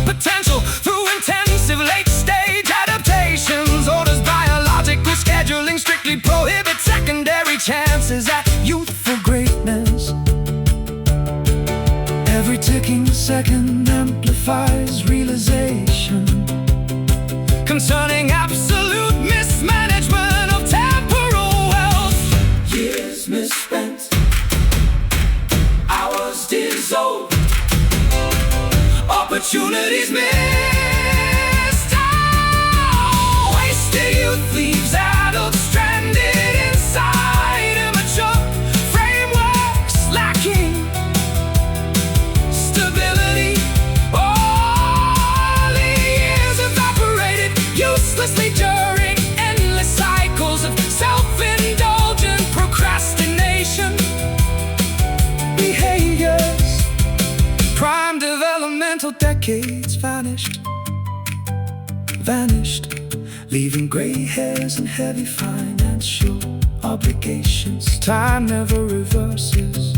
Speaker 1: Potential through intensive late-stage adaptations. Orders biological scheduling strictly prohibit secondary chances at youthful greatness. Every ticking second amplifies realization concerning absolute mismanagement of temporal wealth. Years misspent, hours dissolved, opportunities missed. Oh, wasted youth leaves adults stranded inside immature frameworks, lacking stability. All the years evaporated uselessly during endless cycles of self-indulgent procrastination behaviors. Prime developmental decades vanished, leaving gray hairs and heavy financial obligations. Time never reverses,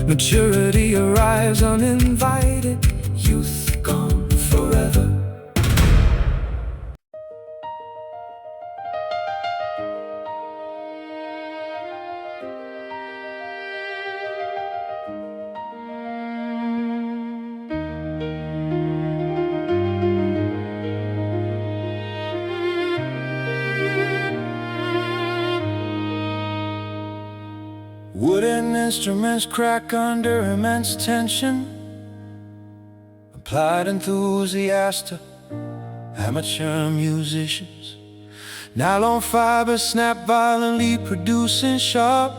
Speaker 1: maturity arrives uninvited, youth gone forever. instruments crack under immense tension. Applied enthusiasts to amateur musicians. Nylon fibers snap violently, producing sharp.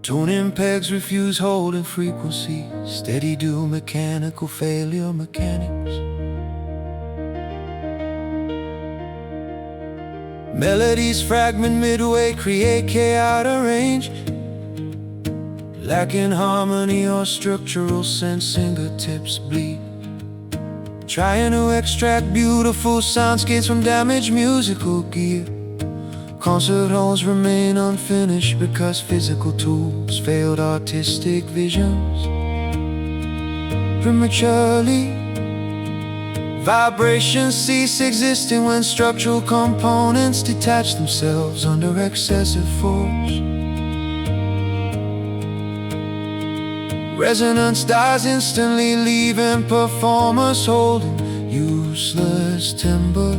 Speaker 1: Tuning pegs refuse holding frequency. Steady do mechanical failure mechanics. Melodies fragment midway, create chaotic range. Lacking harmony or structural sense, fingertips bleed. Trying to extract beautiful soundscapes from damaged musical gear. Concert halls remain unfinished because physical tools failed artistic visions prematurely. Vibrations cease existing when structural components detach themselves under excessive force. Resonance dies instantly, leaving performers holding useless timber.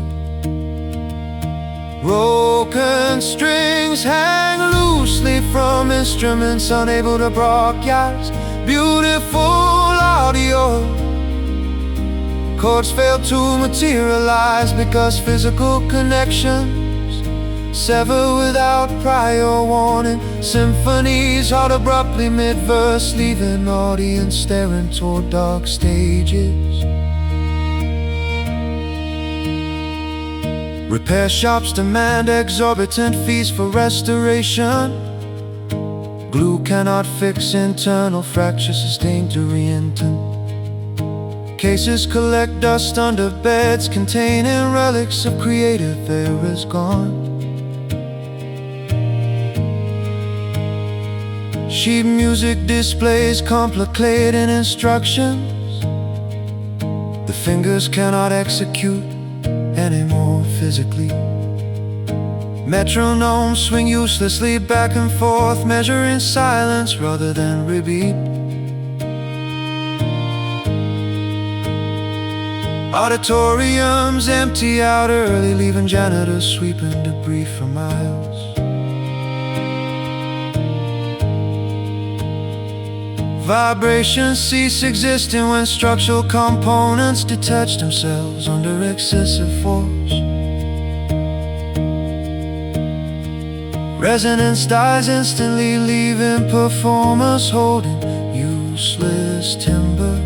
Speaker 1: Broken strings hang loosely from instruments unable to broadcast beautiful audio. Chords fail to materialize because physical connections sever without prior warning. Symphonies halt abruptly mid-verse, leaving audience staring toward dark stages. Repair shops demand exorbitant fees for restoration. Glue cannot fix internal fractures sustained to reintent. Cases collect dust under beds containing relics of creative eras gone. Sheet music displays complicated instructions. The fingers cannot execute anymore physically. Metronomes swing uselessly back and forth, measuring silence rather than rebeat. Auditoriums empty out early, leaving janitors sweeping debris for miles. Vibrations cease existing when structural components detach themselves under excessive force. Resonance dies instantly, leaving performers holding useless timber.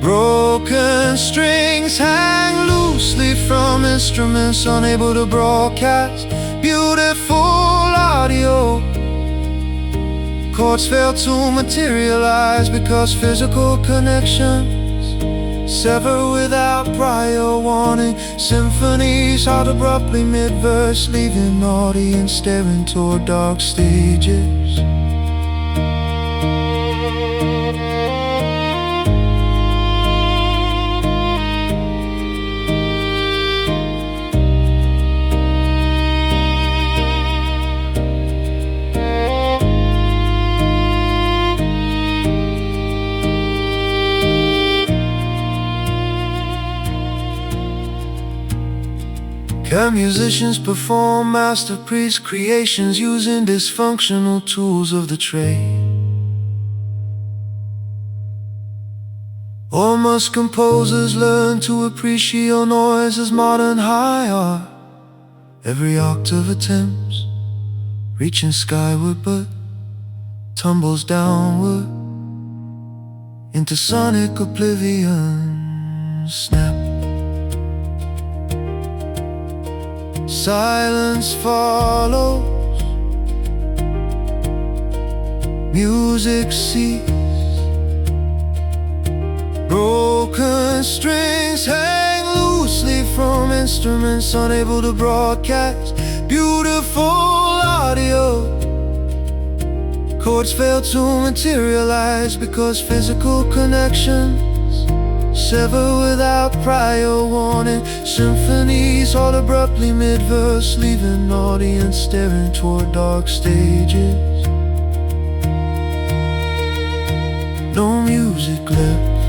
Speaker 1: Broken strings hang loosely from instruments unable to broadcast beautiful audio. Chords fail to materialize because physical connections sever without prior warning. Symphonies halt abruptly mid-verse, leaving audience staring toward dark stages. Can musicians perform masterpiece creations using dysfunctional tools of the trade? Or must composers learn to appreciate noise as modern high art? Every octave attempts, reaching skyward but tumbles downward into sonic oblivion. Snap. Silence follows, music ceases. Broken strings hang loosely from instruments unable to broadcast beautiful audio. Chords fail to materialize because physical connections sever without prior warning. Symphonies halt abruptly mid-verse, leaving audience staring toward dark stages. No music left,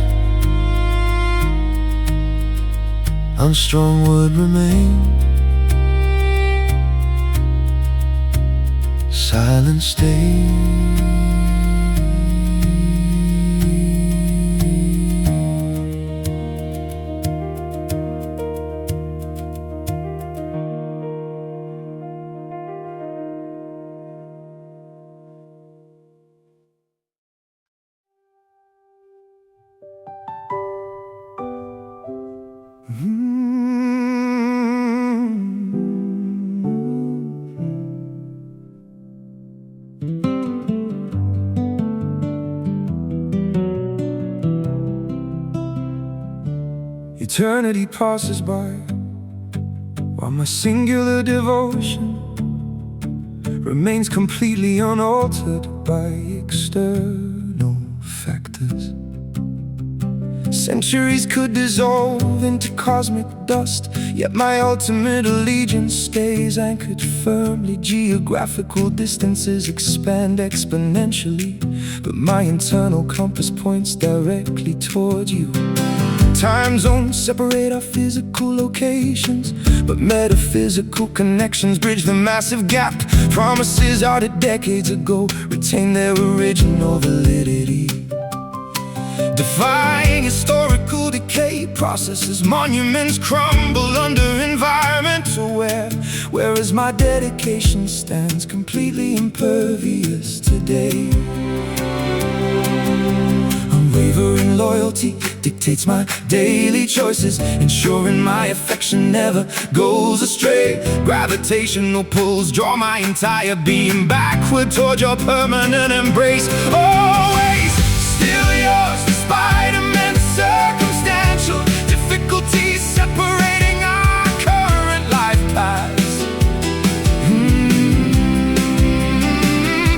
Speaker 1: unstrung would remain. silent state. Eternity passes by while my singular devotion remains completely unaltered by external factors. Centuries could dissolve into cosmic dust, yet my ultimate allegiance stays anchored firmly. Geographical distances expand exponentially, but my internal compass points directly toward you. Time zones separate our physical locations, but metaphysical connections bridge the massive gap. Promises uttered decades ago retain their original validity, defying historical decay. Processes, monuments crumble under environmental wear, whereas my dedication stands completely impervious today. Unwavering loyalty dictates my daily choices, ensuring my affection never goes astray. Gravitational pulls draw my entire being backward toward your permanent embrace. Always still yours, despite immense circumstantial difficulties separating our current life paths.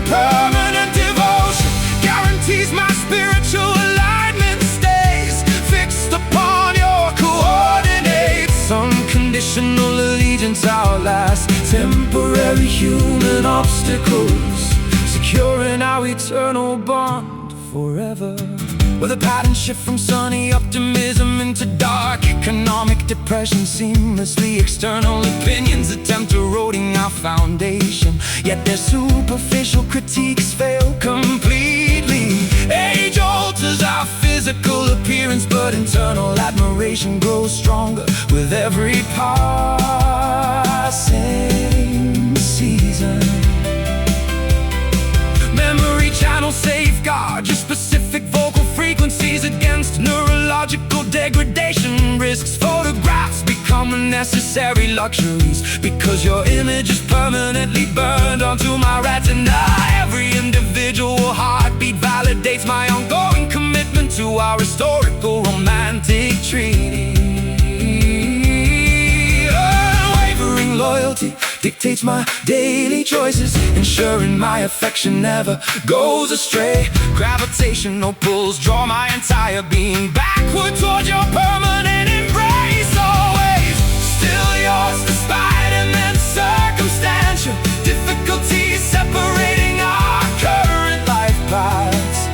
Speaker 1: Permanent devotion guarantees my spiritual alignment stays fixed upon your coordinates. Unconditional allegiance outlasts temporary human obstacles, securing our eternal bond forever. Where the patterns shift from sunny optimism into dark economic depression seamlessly. External opinions attempt eroding our foundation, yet their superficial critiques fail completely. Age alters our physical appearance, but internal admiration grows stronger with every passing season. Memory channel safeguard your specific vocal frequencies against neurological degradation risks. Photographs become unnecessary luxuries because your image is permanently burned onto my retina. Every individual heartbeat validates my ongoing commitment to our historical romantic treaty. Unwavering loyalty dictates my daily choices, ensuring my affection never goes astray. Gravitational pulls draw my entire being backward toward your permanent embrace. Always still yours, despite immense circumstantial difficulties separating our current life paths.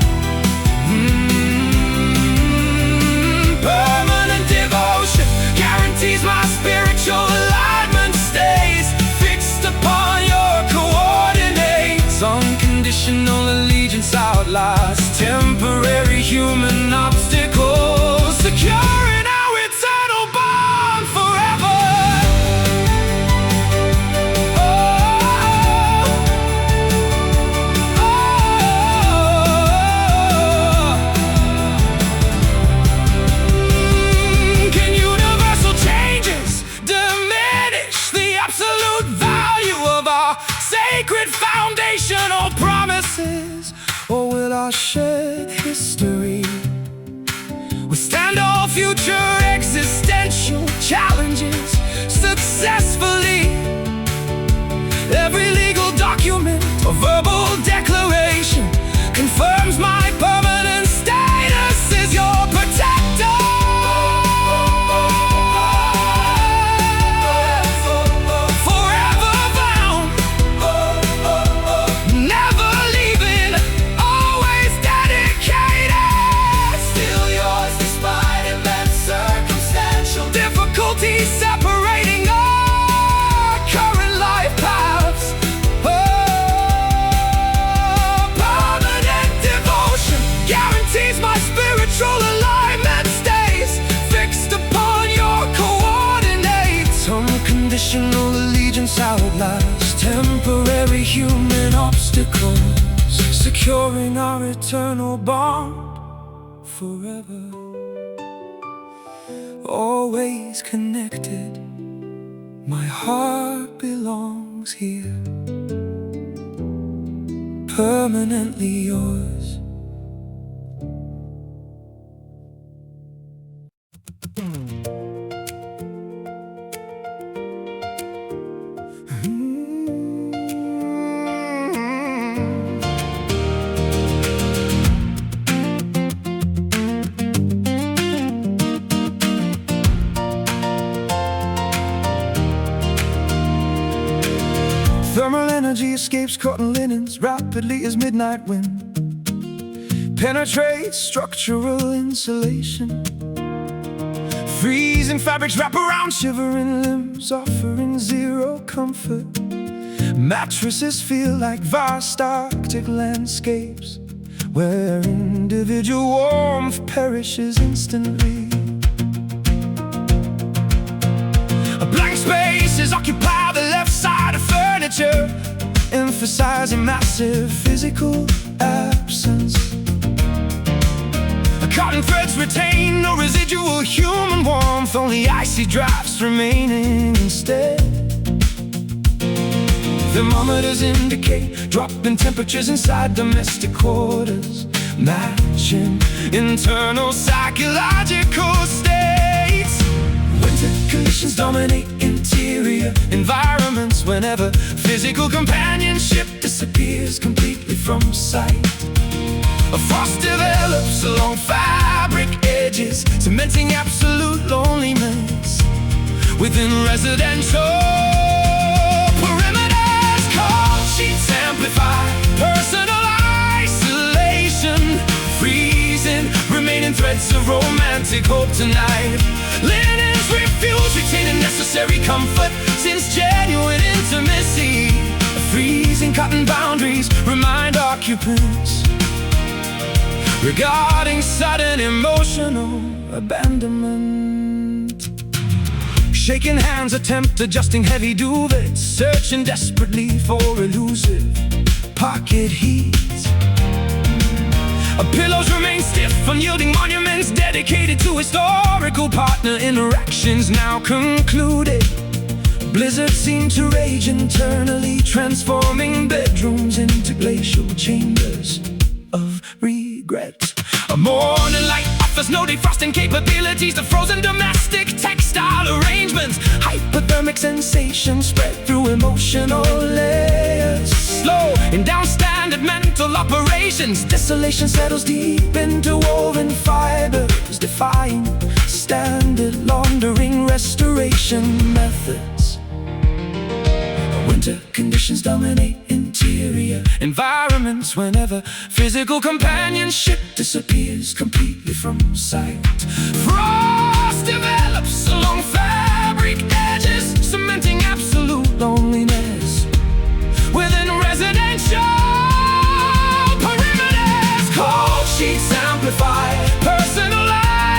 Speaker 1: Permanent devotion guarantees my spiritual alignment stays fixed upon your coordinates. Unconditional allegiance outlasts temporary human obstacles, securing our eternal bond forever. Can universal changes diminish the absolute value of our sacred foundational promises? Or will our shared history withstand all future existential challenges successfully? Every legal document or verbal declaration confirms my permanent status as your protector. Forever bound, never leaving, always dedicated. Still yours despite immense circumstantial difficulties separating our current life paths. Control alignment stays fixed upon your coordinates. Unconditional allegiance outlasts temporary human obstacles, securing our eternal bond forever. Always connected, my heart belongs here. Permanently yours. Thermal energy escapes cotton linens rapidly as midnight wind penetrates structural insulation. Freezing fabrics wrap around shivering limbs, offering zero comfort. Mattresses feel like vast Arctic landscapes, where individual warmth perishes instantly. Blank spaces occupy the left side of furniture, emphasizing massive physical absence. Cotton threads retain no residual human warmth, only icy drafts remaining instead. Thermometers indicate dropping temperatures inside domestic quarters, matching internal psychological states. Winter conditions dominate interior environments whenever physical companionship disappears completely from sight. A frost develops along fabric edges, cementing absolute loneliness within residential perimeters. Cold sheets amplify personal isolation, freezing remaining threads of romantic hope tonight. Linens refuse retaining necessary comfort since genuine intimacy. Freezing cotton boundaries remind occupants regarding sudden emotional abandonment. Shaking hands attempt adjusting heavy duvets, searching desperately for elusive pocket heat. Pillows remain stiff, unyielding monuments dedicated to historical partner interactions now concluded. Blizzards seem to rage internally, transforming bedrooms into glacial chambers of regret. A morning light offers no defrosting capabilities to frozen domestic textile arrangements. Hypothermic sensations spread through emotional layers. Slow and down standard mental operations. Desolation settles deep into woven fibers, defying standard laundering restoration methods. Winter conditions dominate interior environments whenever physical companionship disappears completely from sight. Frost develops along fabric edges, cementing absolute loneliness within residential perimeters. Cold sheets amplify personal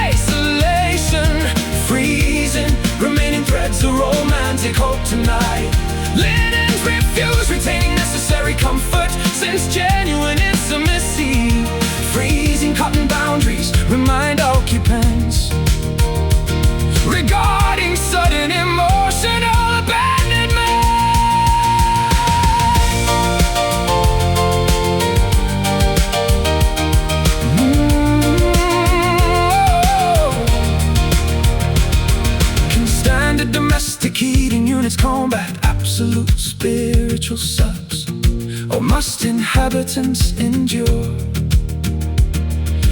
Speaker 1: isolation, freezing remaining threads of romantic hope tonight. Linens refuse retaining necessary comfort since genuine intimacy. Freezing cotton boundaries remind occupants regarding sudden emotional abandonment. Can standard domestic heating units combat absolute spiritual subs, or must inhabitants endure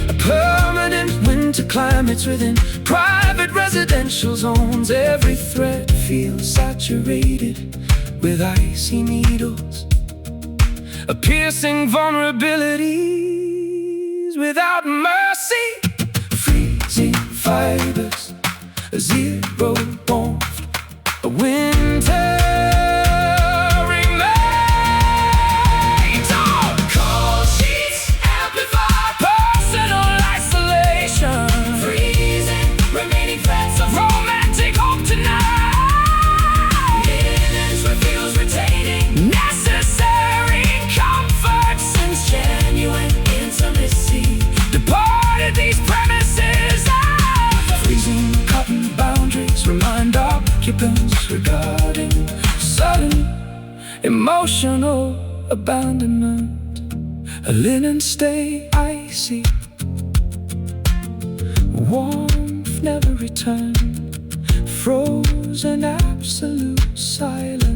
Speaker 1: a permanent winter climates within private residential zones? Every thread feels saturated with icy needles, a piercing vulnerabilities without mercy. Freezing fibers, a zero warmth, a winter remains. Cold sheets amplify personal isolation, abandonment, a linen stain icy, warmth never returned, frozen absolute silence.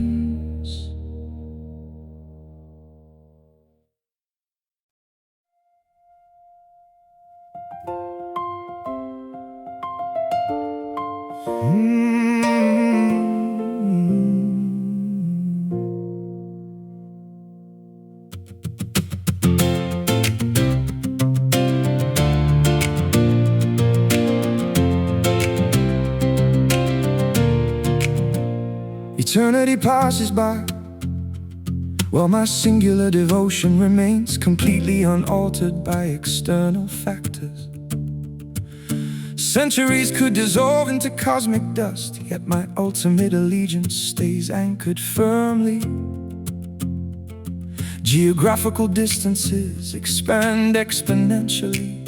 Speaker 1: Eternity passes by, while my singular devotion remains completely unaltered by external factors. Centuries could dissolve into cosmic dust, yet my ultimate allegiance stays anchored firmly. Geographical distances expand exponentially,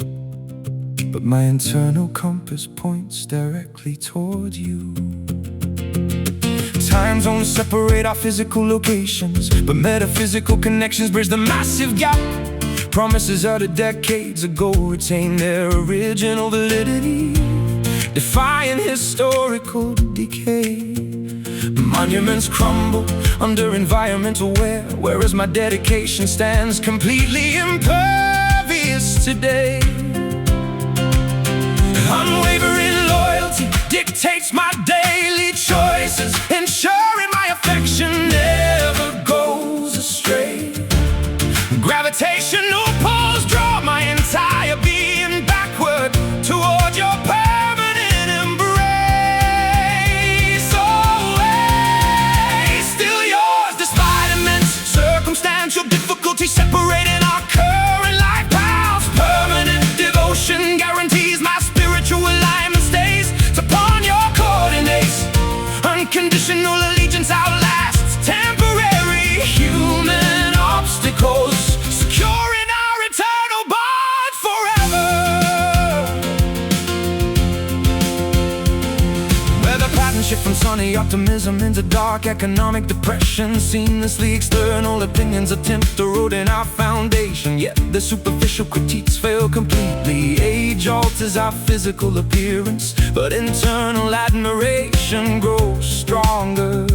Speaker 1: but my internal compass points directly toward you. Time zones separate our physical locations, but metaphysical connections bridge the massive gap. Promises uttered decades ago retain their original validity, defying historical decay. Monuments crumble under environmental wear, whereas my dedication stands completely impervious today. Unwavering loyalty dictates my daily choices, ensuring my affection never goes astray. Gravitational pulls draw my entire being backward toward your permanent embrace. Always still yours, despite immense circumstantial difficulty separating our current life paths. Permanent devotion guarantees my spiritual alignment stays upon your coordinates. Unconditional allegiance outlasts temporary human obstacles, securing our eternal bond forever. Weather patterns shift from sunny optimism into dark economic depression. Seamlessly external opinions attempt to erode our foundation, yet the superficial critiques fail completely. Age alters our physical appearance, but internal admiration grows stronger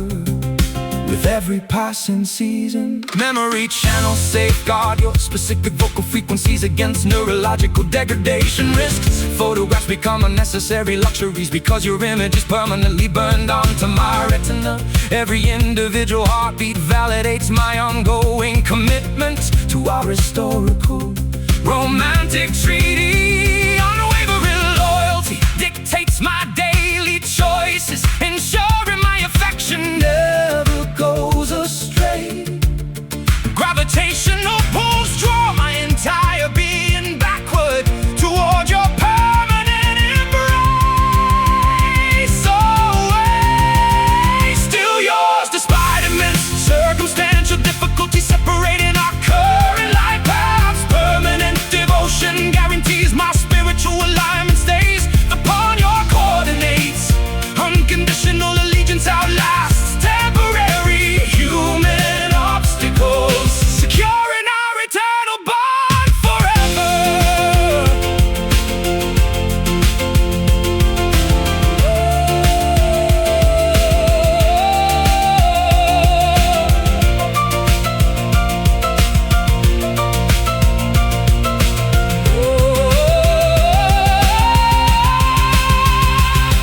Speaker 1: with every passing season. Memory channels safeguard your specific vocal frequencies against neurological degradation risks. Photographs become unnecessary luxuries because your image is permanently burned onto my retina. Every individual heartbeat validates my ongoing commitment to our historical romantic treaty. Unwavering loyalty dictates my daily choices, ensuring my affection never goes astray. Gravitational pulls draw my entire being backward toward your permanent embrace. Always still yours, despite immense circumstantial difficulty separating our current life paths. Permanent devotion guarantees my spiritual alignment stays upon your coordinates. Unconditional allegiance outlasts temporary human obstacles, securing our eternal bond forever.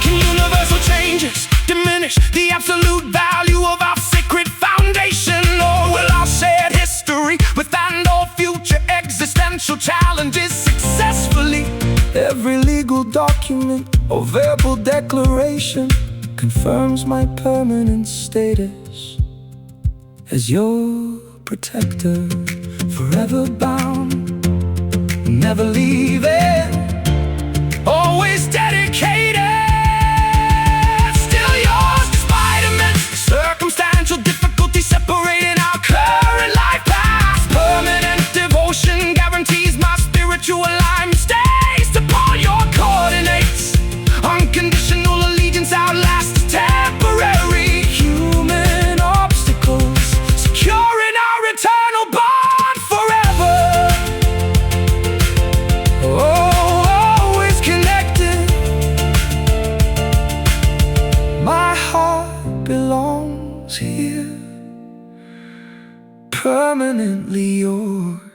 Speaker 1: Can universal changes diminish the absolute value of our sacred foundation? Or will our shared history withstand all future existential challenges successfully? Every legal document or verbal declaration confirms my permanent status as your protector, forever bound, never leaving, always dedicated. Still yours, despite immense circumstantial difficulty separating our current life paths. Permanent devotion guarantees my spiritual alignment stays upon your coordinates. Unconditional allegiance outlasts temporary human obstacles, securing our eternal permanently yours.